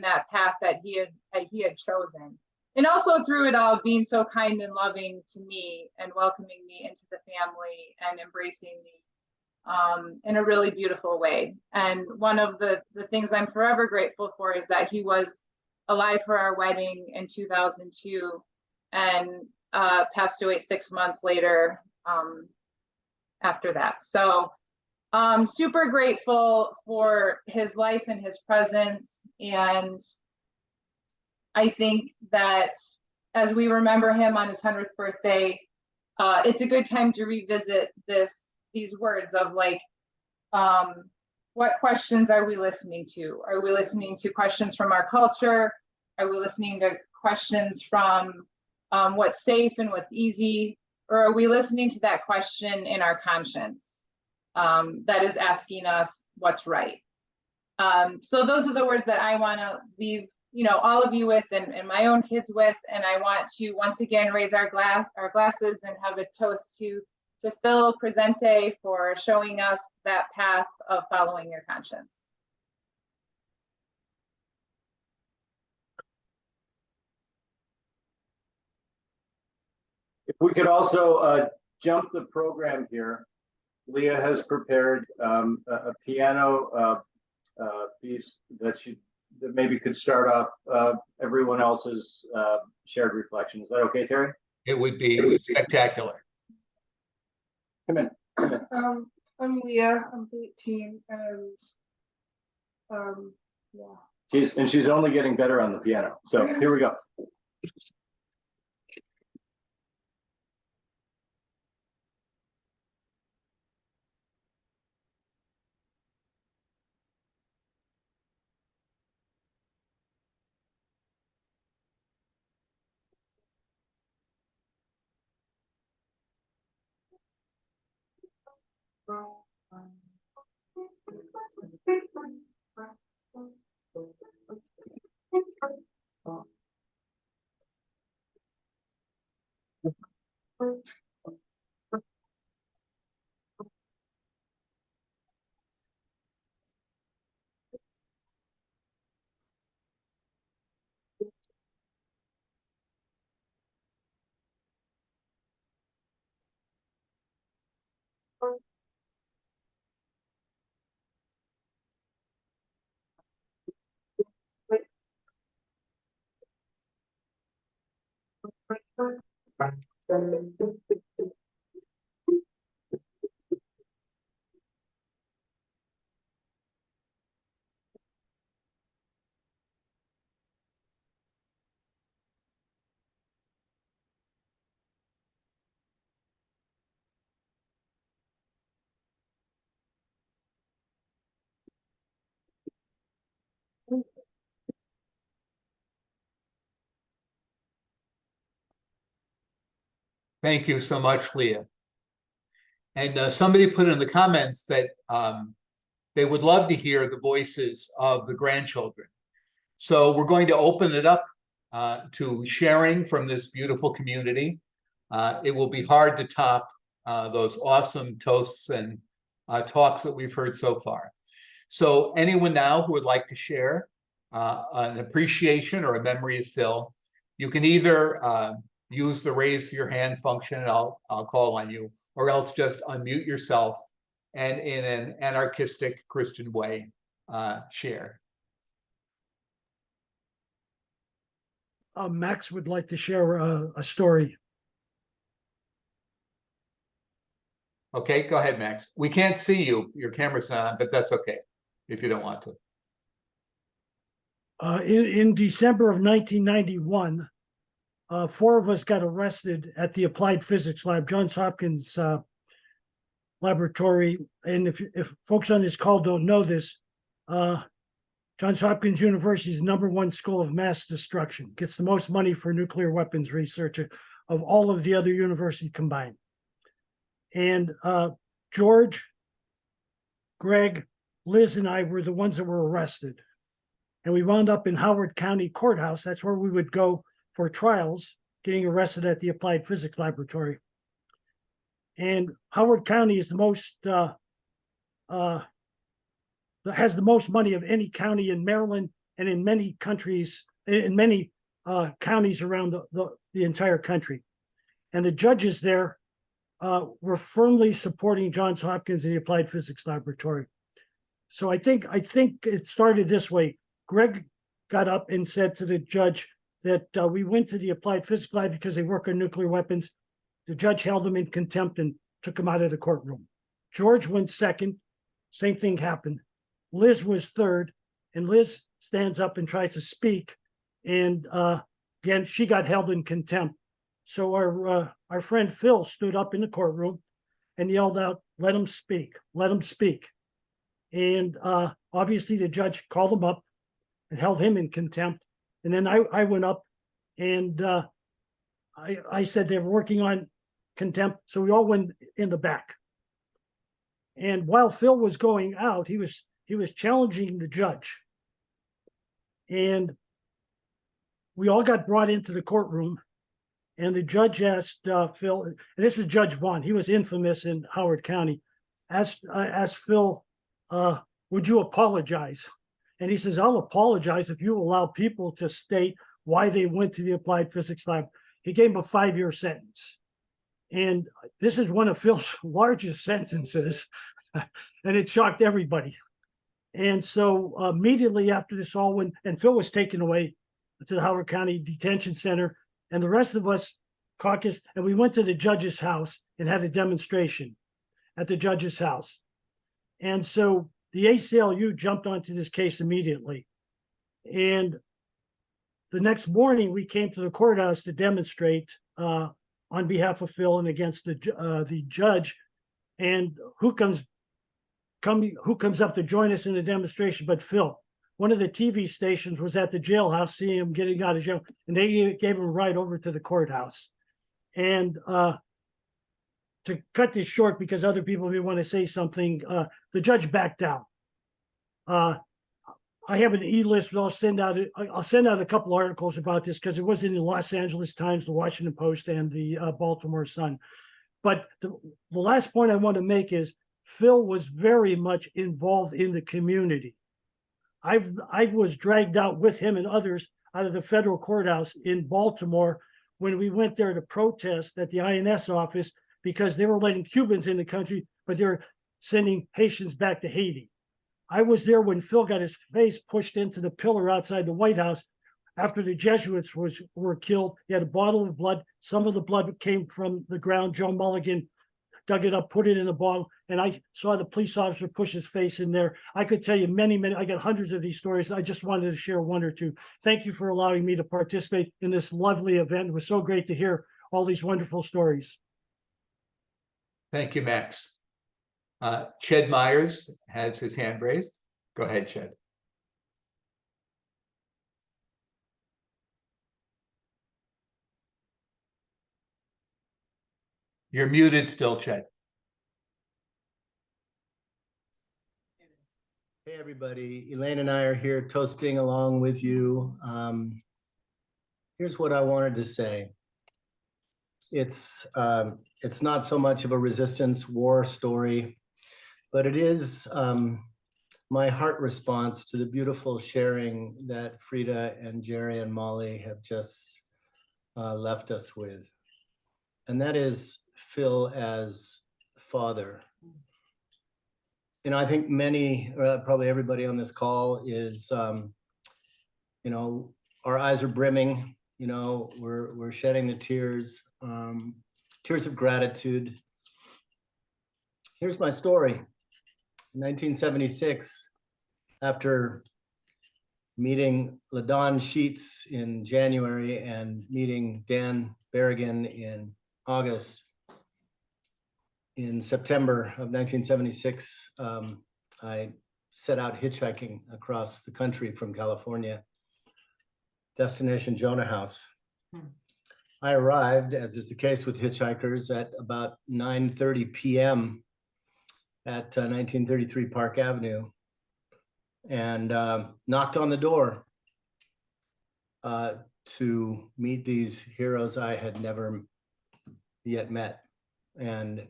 that path that he had chosen, and also through it all being so kind and loving to me and welcoming me into the family and embracing me in a really beautiful way. And one of the things I'm forever grateful for is that he was alive for our wedding in 2002, and passed away 6 months later after that. So super grateful for his life and his presence. And I think that as we remember him on his 100th birthday, it's a good time to revisit these words of like, what questions are we listening to? Are we listening to questions from our culture? Are we listening to questions from what's safe and what's easy? Or are we listening to that question in our conscience? That is asking us what's right. So those are the words that I want to leave, you know, all of you with, and my own kids with. And I want to once again raise our glasses and have a toast to Phil Presente for showing us that path of following your conscience. If we could also jump the program here. Leah has prepared a piano piece that maybe could start off everyone else's shared reflection. Is that okay, Terry? It would be spectacular. Come in. I'm Leah. I'm 18, and yeah. She's only getting better on the piano. So here we go. Thank you so much, Leah. And somebody put in the comments that they would love to hear the voices of the grandchildren. So we're going to open it up to sharing from this beautiful community. It will be hard to top those awesome toasts and talks that we've heard so far. So anyone now who would like to share an appreciation or a memory of Phil, you can either use the raise your hand function and I'll call on you, or else just unmute yourself and in an anarchistic Christian way share. Max would like to share a story. Okay, go ahead, Max. We can't see you. Your camera's not on, but that's okay if you don't want to. In December of 1991, 4 of us got arrested at the Applied Physics Lab, Johns Hopkins laboratory. And if folks on this call don't know this, Johns Hopkins University is #1 school of mass destruction, gets the most money for nuclear weapons research of all of the other universities combined. And George, Greg, Liz, and I were the ones that were arrested. And we wound up in Howard County Courthouse. That's where we would go for trials, getting arrested at the Applied Physics Laboratory. And Howard County is the most, has the most money of any county in Maryland and in many countries, in many counties around the entire country. And the judges there were firmly supporting Johns Hopkins and the Applied Physics Laboratory. So I think it started this way. Greg got up and said to the judge that we went to the Applied Physics Lab because they work on nuclear weapons. The judge held him in contempt and took him out of the courtroom. George went second. Same thing happened. Liz was third, and Liz stands up and tries to speak, and again she got held in contempt. So our friend Phil stood up in the courtroom and yelled out, "Let him speak! Let him speak!" And obviously the judge called him up and held him in contempt. And then I went up and I said they were working on contempt, so we all went in the back. And while Phil was going out, he was challenging the judge. And we all got brought into the courtroom, and the judge asked Phil, and this is Judge Vaughn, he was infamous in Howard County, asked Phil, would you apologize? And he says, I'll apologize if you allow people to state why they went to the Applied Physics Lab. He gave him a 5-year sentence. And this is one of Phil's largest sentences, and it shocked everybody. And so immediately after this all went, and Phil was taken away to the Howard County Detention Center, and the rest of us caucused, and we went to the judge's house and had a demonstration at the judge's house. And so the ACLU jumped onto this case immediately. And the next morning, we came to the courthouse to demonstrate on behalf of Phil and against the judge. And who comes up to join us in the demonstration but Phil? One of the TV stations was at the jailhouse, seeing him getting out of jail, and they gave him a ride over to the courthouse. And to cut this short, because other people may want to say something, the judge backed down. I have an e-list, but I'll send out a couple articles about this because it was in the Los Angeles Times, the Washington Post, and the Baltimore Sun. But the last point I want to make is Phil was very much involved in the community. I was dragged out with him and others out of the federal courthouse in Baltimore when we went there to protest at the INS office because they were letting Cubans in the country, but they're sending Haitians back to Haiti. I was there when Phil got his face pushed into the pillar outside the White House after the Jesuits were killed. He had a bottle of blood. Some of the blood came from the ground. Joe Mulligan dug it up, put it in a bottle, and I saw the police officer push his face in there. I could tell you many, I got hundreds of these stories. I just wanted to share one or two. Thank you for allowing me to participate in this lovely event. It was so great to hear all these wonderful stories. Thank you, Max. Ched Myers has his hand raised. Go ahead, Ched. You're muted still, Ched. Hey, everybody. Elaine and I are here toasting along with you. Here's what I wanted to say. It's not so much of a resistance war story, but it is my heart response to the beautiful sharing that Frida and Jerry and Molly have just left us with. And that is Phil as father. You know, I think many, probably everybody on this call is, you know, our eyes are brimming, you know, we're shedding the tears, tears of gratitude. Here's my story. In 1976, after meeting LaDon Sheets in January and meeting Dan Berrigan in August, in September of 1976, I set out hitchhiking across the country from California, destination Jonah House. I arrived, as is the case with hitchhikers, at about 9:30 p.m. at 1933 Park Avenue, and knocked on the door to meet these heroes I had never yet met. And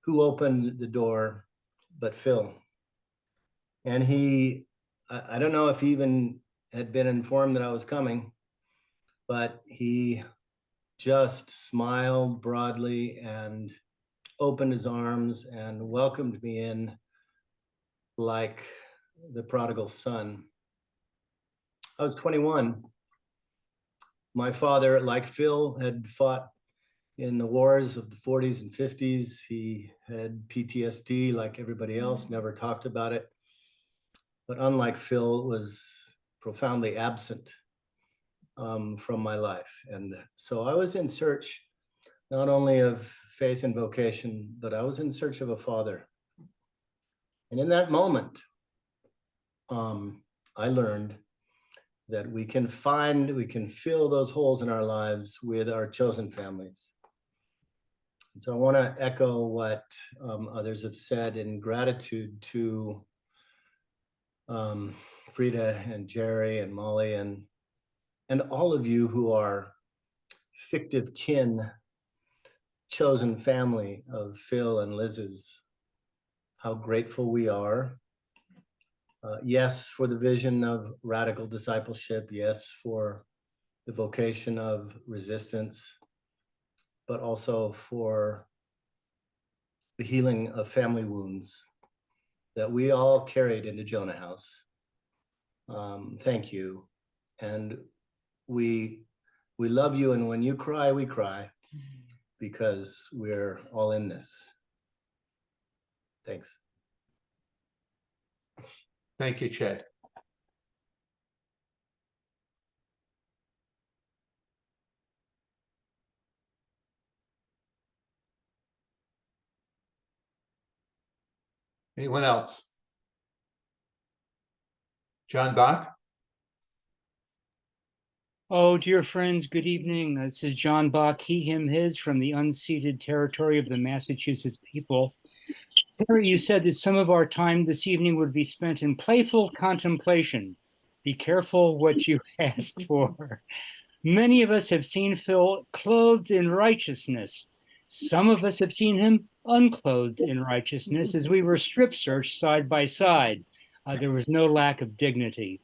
who opened the door but Phil? And he, I don't know if he even had been informed that I was coming, but he just smiled broadly and opened his arms and welcomed me in like the prodigal son. I was 21. My father, like Phil, had fought in the wars of the 40s and 50s. He had PTSD like everybody else, never talked about it. But unlike Phil, was profoundly absent from my life. And so I was in search not only of faith and vocation, but I was in search of a father. And in that moment, I learned that we can fill those holes in our lives with our chosen families. And so I want to echo what others have said in gratitude to Frida and Jerry and Molly and all of you who are fictive kin, chosen family of Phil and Liz's. How grateful we are. Yes, for the vision of radical discipleship. Yes, for the vocation of resistance, but also for the healing of family wounds that we all carried into Jonah House. Thank you. And we love you. And when you cry, we cry because we're all in this. Thanks. Thank you, Ched. Anyone else? John Bach? Oh, dear friends, good evening. This is John Bach, he, him, his, from the unceded territory of the Massachusetts people. Terry, you said that some of our time this evening would be spent in playful contemplation. Be careful what you ask for. Many of us have seen Phil clothed in righteousness. Some of us have seen him unclothed in righteousness as we were strip searched side by side. There was no lack of dignity.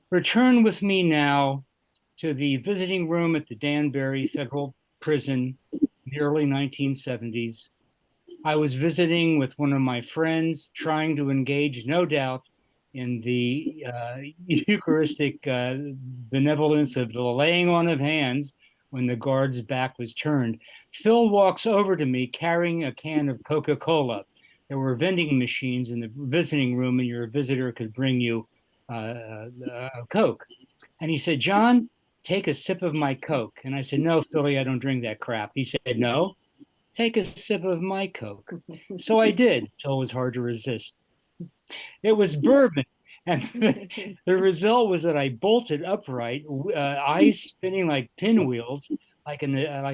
Return with me now to the visiting room at the Danbury Federal Prison in the early 1970s. I was visiting with one of my friends, trying to engage, no doubt, in the Eucharistic benevolence of the laying on of hands when the guard's back was turned. Phil walks over to me carrying a can of Coca-Cola. There were vending machines in the visiting room, and your visitor could bring you Coke. And he said, John, take a sip of my Coke. And I said, no, Philly, I don't drink that crap. He said, no, take a sip of my Coke. So I did. So it was hard to resist. It was bourbon. And the result was that I bolted upright, eyes spinning like pinwheels, like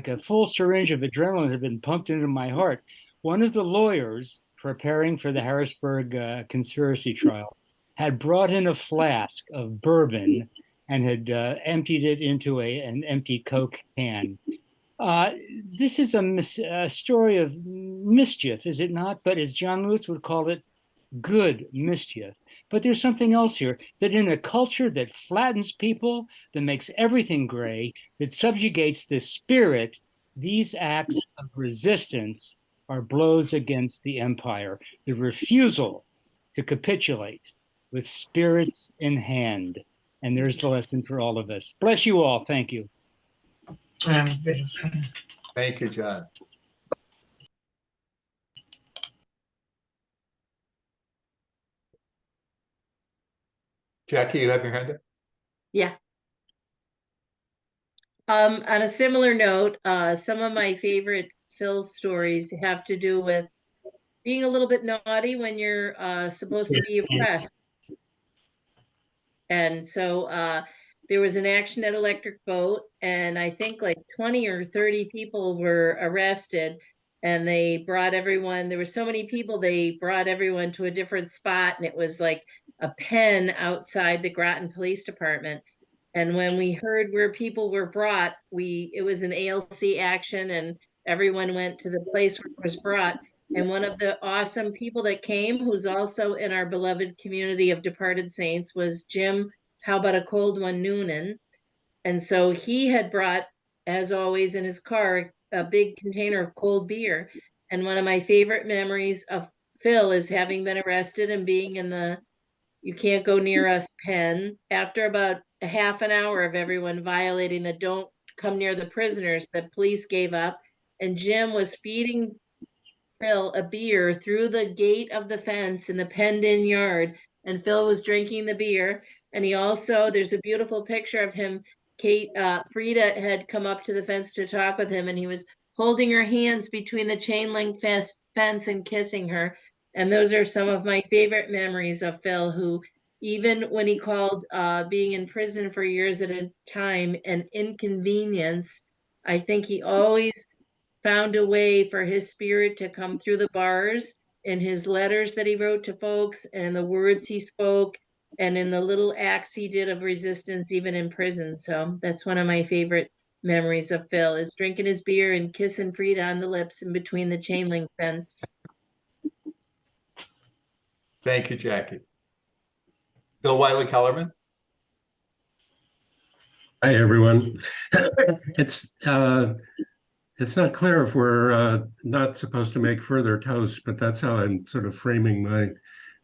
a full syringe of adrenaline had been pumped into my heart. One of the lawyers preparing for the Harrisburg conspiracy trial had brought in a flask of bourbon and had emptied it into an empty Coke can. This is a story of mischief, is it not? But as John Lewis would call it, good mischief. But there's something else here, that in a culture that flattens people, that makes everything gray, that subjugates the spirit, these acts of resistance are blows against the empire. The refusal to capitulate with spirits in hand. And there's the lesson for all of us. Bless you all. Thank you. Thank you, John. Jackie, you have your hand up? Yeah. On a similar note, some of my favorite Phil stories have to do with being a little bit naughty when you're supposed to be oppressed. And so there was an action at Electric Boat, and I think like 20 or 30 people were arrested, and they brought everyone, there were so many people, they brought everyone to a different spot, and it was like a pen outside the Groton Police Department. And when we heard where people were brought, it was an ALC action, and everyone went to the place where it was brought. And one of the awesome people that came, who's also in our beloved community of departed saints, was Jim, how about a cold one, Noonan. And so he had brought, as always in his car, a big container of cold beer. And one of my favorite memories of Phil is having been arrested and being in the "you can't go near us" pen. After about a half an hour of everyone violating the "don't come near the prisoners," the police gave up, and Jim was feeding Phil a beer through the gate of the fence in the penned-in yard, and Phil was drinking the beer. And he also, there's a beautiful picture of him. Frida had come up to the fence to talk with him, and he was holding her hands between the chain link fence and kissing her. And those are some of my favorite memories of Phil, who, even when he called being in prison for years at a time an inconvenience, I think he always found a way for his spirit to come through the bars in his letters that he wrote to folks, and the words he spoke, and in the little acts he did of resistance, even in prison. So that's one of my favorite memories of Phil, is drinking his beer and kissing Frida on the lips in between the chain link fence. Thank you, Jackie. Bill Wiley-Kellerman. Hi, everyone. It's not clear if we're not supposed to make further toasts, but that's how I'm sort of framing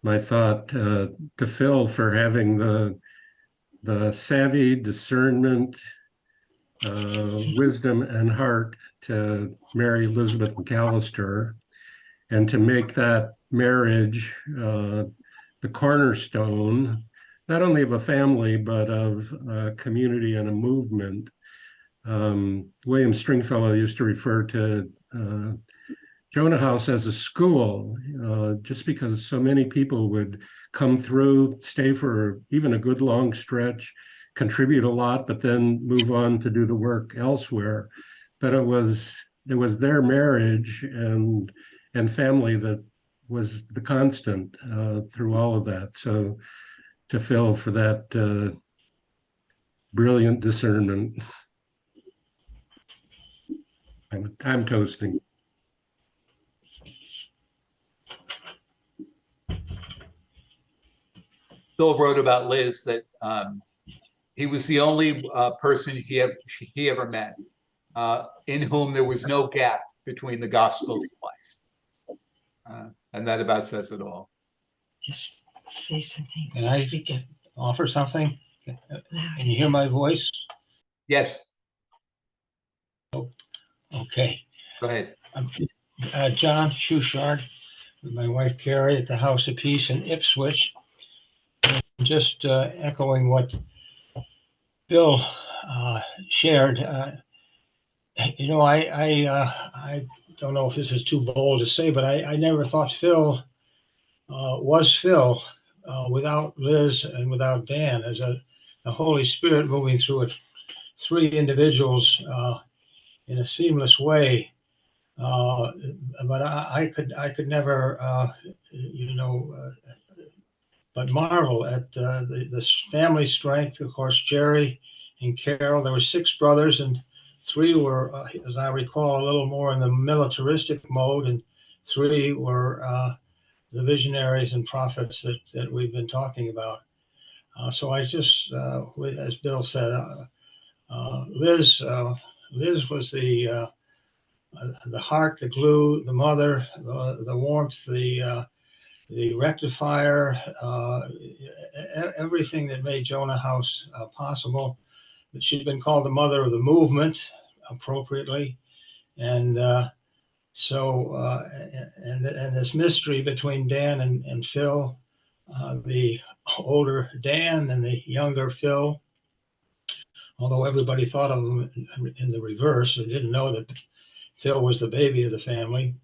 my thought to Phil for having the savvy, discernment, wisdom, and heart to marry Elizabeth McAllister, and to make that marriage the cornerstone, not only of a family, but of a community and a movement. William Stringfellow used to refer to Jonah House as a school, just because so many people would come through, stay for even a good long stretch, contribute a lot, but then move on to do the work elsewhere. But it was their marriage and family that was the constant through all of that. So to Phil for that brilliant discernment. I'm toasting. Phil wrote about Liz that he was the only person he ever met in whom there was no gap between the gospel and life. And that about says it all. Just say something. Can I offer something? Can you hear my voice? Yes. Okay. Go ahead. I'm John Schuchard with my wife Carrie at the House of Peace in Ipswich. Just echoing what Bill shared. I don't know if this is too bold to say, but I never thought Phil was Phil without Liz and without Dan, as the Holy Spirit moving through it, three individuals in a seamless way. But I could never, but marvel at the family strength. Of course, Jerry and Carol. There were six brothers, and three were, as I recall, a little more in the militaristic mode, and three were the visionaries and prophets that we've been talking about. So I just, as Bill said, Liz was the heart, the glue, the mother, the warmth, the rectifier, everything that made Jonah House possible. She's been called the mother of the movement, appropriately, and and this mystery between Dan and Phil, the older Dan and the younger Phil, although everybody thought of them in the reverse, they didn't know that Phil was the baby of the family.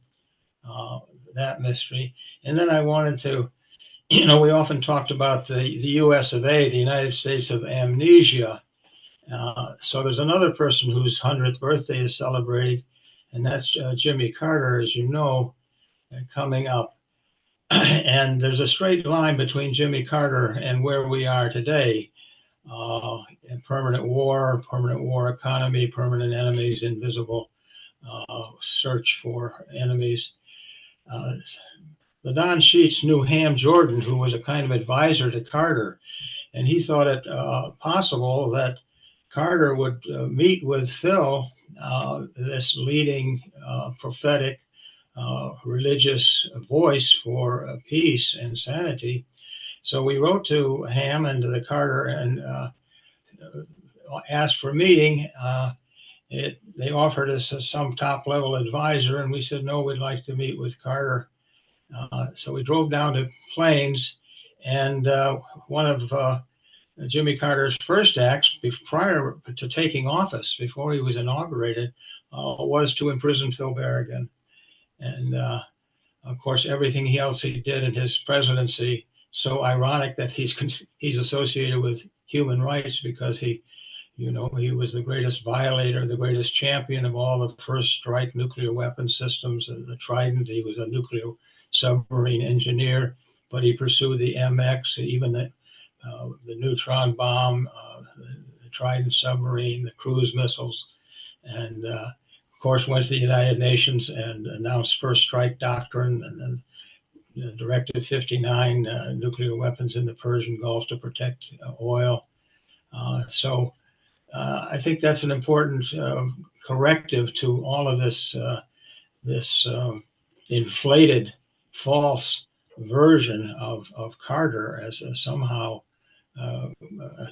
That mystery. And then I wanted to, we often talked about the US of A, the United States of Amnesia. So there's another person whose 100th birthday is celebrated, and that's Jimmy Carter, as you know, coming up. And there's a straight line between Jimmy Carter and where we are today. Permanent war economy, permanent enemies, invisible search for enemies. The Don Sheets knew Ham Jordan, who was a kind of advisor to Carter, and he thought it possible that Carter would meet with Phil, this leading prophetic religious voice for peace and sanity. So we wrote to Ham and to the Carter and asked for a meeting. They offered us some top level advisor, and we said, no, we'd like to meet with Carter. So we drove down to Plains, and one of Jimmy Carter's first acts prior to taking office, before he was inaugurated, was to imprison Phil Berrigan. And of course, everything else he did in his presidency, so ironic that he's associated with human rights, because he was the greatest violator, the greatest champion of all the first strike nuclear weapon systems, the Trident. He was a nuclear submarine engineer, but he pursued the MX, even the neutron bomb, the Trident submarine, the cruise missiles, and of course went to the United Nations and announced first strike doctrine, and then Directive 59, nuclear weapons in the Persian Gulf to protect oil. So I think that's an important corrective to all of this inflated, false version of Carter as somehow a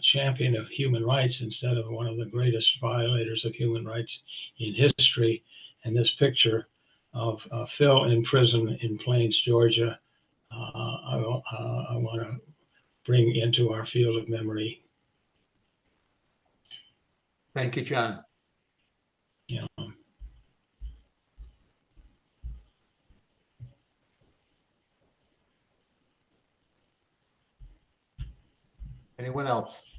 champion of human rights instead of one of the greatest violators of human rights in history. And this picture of Phil in prison in Plains, Georgia, I want to bring into our field of memory. Thank you, John. Yeah. Anyone else?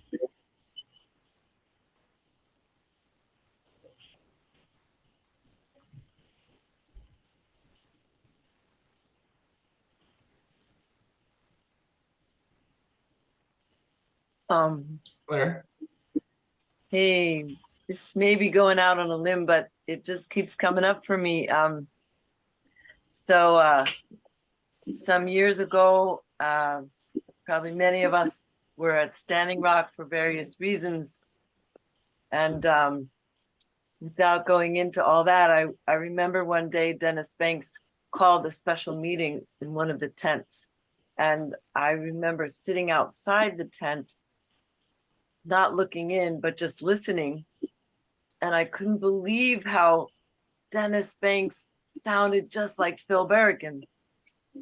Claire? Hey, this may be going out on a limb, but it just keeps coming up for me. Some years ago, probably many of us were at Standing Rock for various reasons. And without going into all that, I remember one day Dennis Banks called a special meeting in one of the tents. And I remember sitting outside the tent, not looking in, but just listening. And I couldn't believe how Dennis Banks sounded just like Phil Berrigan.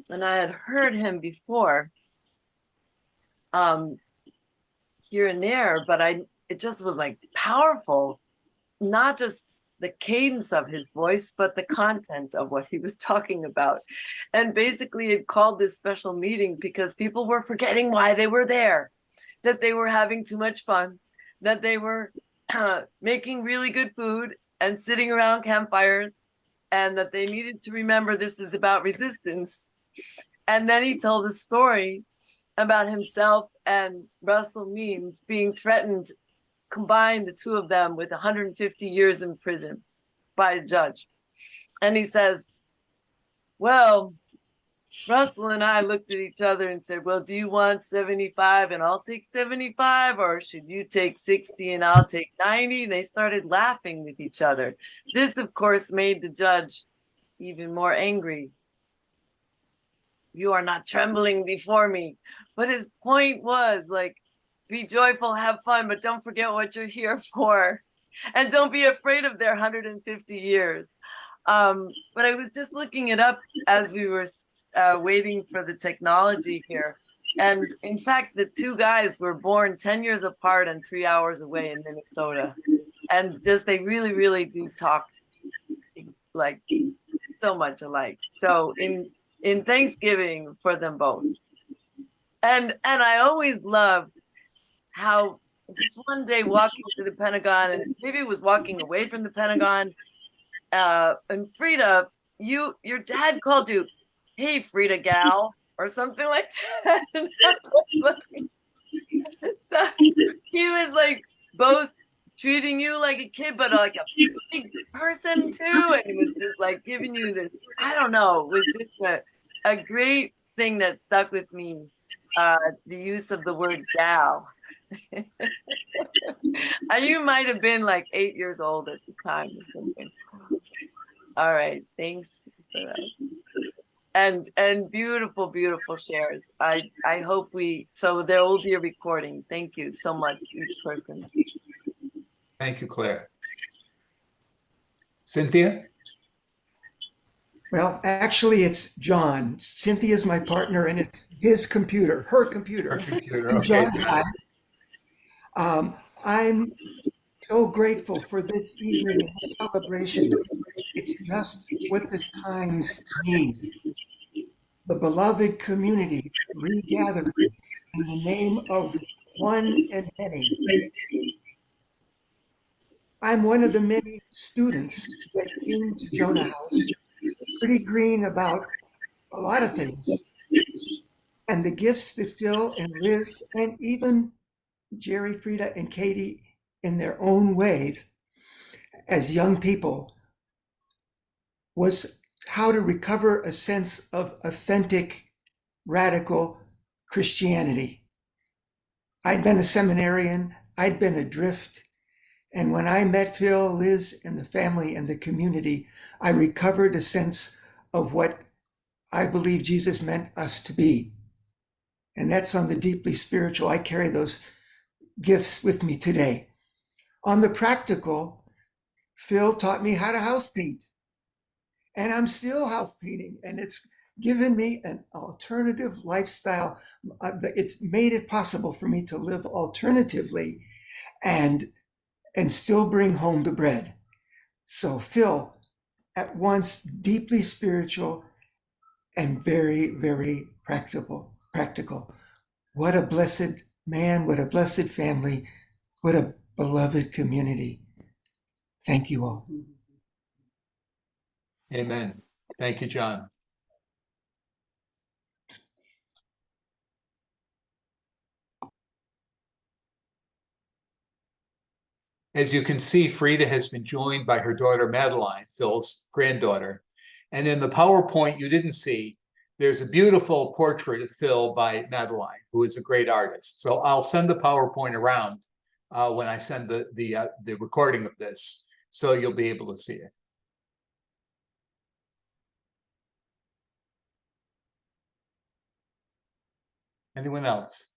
And I had heard him before, here and there, but it just was like powerful, not just the cadence of his voice, but the content of what he was talking about. And basically it called this special meeting because people were forgetting why they were there, that they were having too much fun, that they were making really good food and sitting around campfires, and that they needed to remember this is about resistance. And then he told a story about himself and Russell Means being threatened, combined the two of them, with 150 years in prison by a judge. And he says, well, Russell and I looked at each other and said, well, do you want 75 and I'll take 75, or should you take 60 and I'll take 90? They started laughing with each other. This, of course, made the judge even more angry. You are not trembling before me. But his point was, like, be joyful, have fun, but don't forget what you're here for. And don't be afraid of their 150 years. But I was just looking it up as we were waiting for the technology here. And in fact, the two guys were born 10 years apart and 3 hours away in Minnesota. And just, they really, really do talk like so much alike. So in Thanksgiving for them both. And I always loved how just one day walking to the Pentagon, and maybe it was walking away from the Pentagon, and Frida, your dad called you, hey, Frida gal, or something like that. So he was like both treating you like a kid, but like a big person too. And he was just like giving you this, I don't know, it was just a great thing that stuck with me. The use of the word gal. You might have been like 8 years old at the time or something. All right, thanks for that. And beautiful, beautiful shares. I hope so there will be a recording. Thank you so much, each person. Thank you, Claire. Cynthia? Well, actually, it's John. Cynthia's my partner, and it's his computer, her computer. Her computer, And okay. John, hi. I'm so grateful for this evening and this celebration. It's just what the times need. The beloved community regathering in the name of one and many. I'm one of the many students that came to Jonah House, pretty green about a lot of things. And the gifts that Phil and Liz and even Jerry, Frida, and Katie in their own ways as young people was how to recover a sense of authentic, radical Christianity. I'd been a seminarian, I'd been adrift, and when I met Phil, Liz, and the family and the community, I recovered a sense of what I believe Jesus meant us to be. And that's on the deeply spiritual. I carry those gifts with me today. On the practical, Phil taught me how to house paint. And I'm still house painting, and it's given me an alternative lifestyle. It's made it possible for me to live alternatively and still bring home the bread. So Phil, at once deeply spiritual and very, very practical. What a blessed man, what a blessed family, what a beloved community. Thank you all. Amen. Thank you, John. As you can see, Frida has been joined by her daughter Madeline, Phil's granddaughter. And in the PowerPoint you didn't see, there's a beautiful portrait of Phil by Madeline, who is a great artist. So I'll send the PowerPoint around when I send the recording of this, so you'll be able to see it. Anyone else?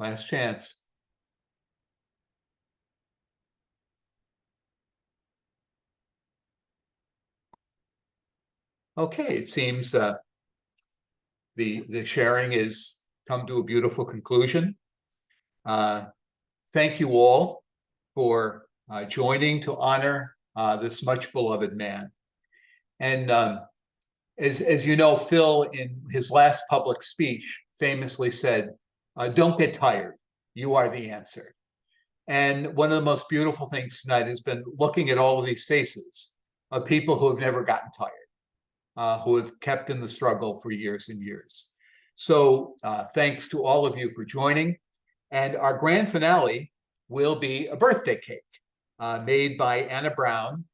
Last chance. Okay, it seems the sharing is come to a beautiful conclusion. Thank you all for joining to honor this much beloved man. And as you know, Phil, in his last public speech, famously said, "Don't get tired. You are the answer." And one of the most beautiful things tonight has been looking at all of these faces of people who have never gotten tired, who have kept in the struggle for years and years. So thanks to all of you for joining. And our grand finale will be a birthday cake made by Anna Brown,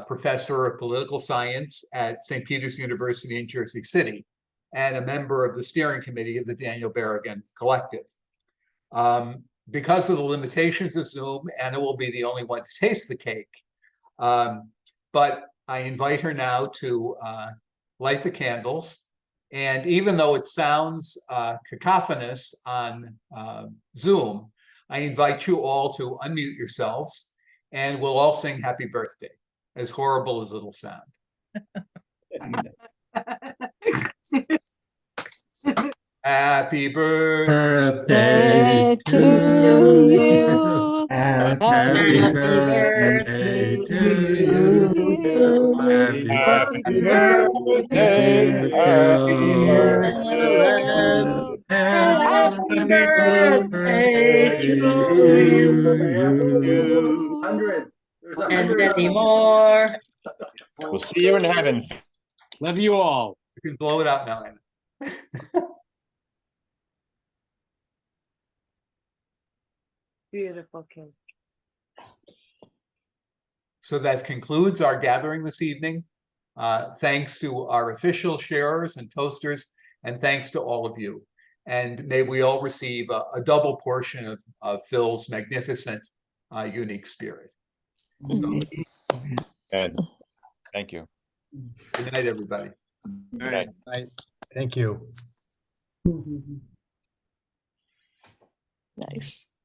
professor of political science at St. Peter's University in Jersey City, and a member of the steering committee of the Daniel Berrigan Collective. Because of the limitations of Zoom, Anna will be the only one to taste the cake. But I invite her now to light the candles. And even though it sounds cacophonous on Zoom, I invite you all to unmute yourselves and we'll all sing happy birthday, as horrible as it'll sound. Happy birthday to you. Happy birthday to you. Happy birthday, Happy birthday to you. 100. There's And many more. We'll see you in heaven. Love you all. You can blow it out now, Anna. Beautiful cake. So that concludes our gathering this evening. Thanks to our official sharers and toasters, and thanks to all of you. And may we all receive a double portion of Phil's magnificent, unique spirit. So, And thank you. good night, everybody. Good night. Thank you. Nice.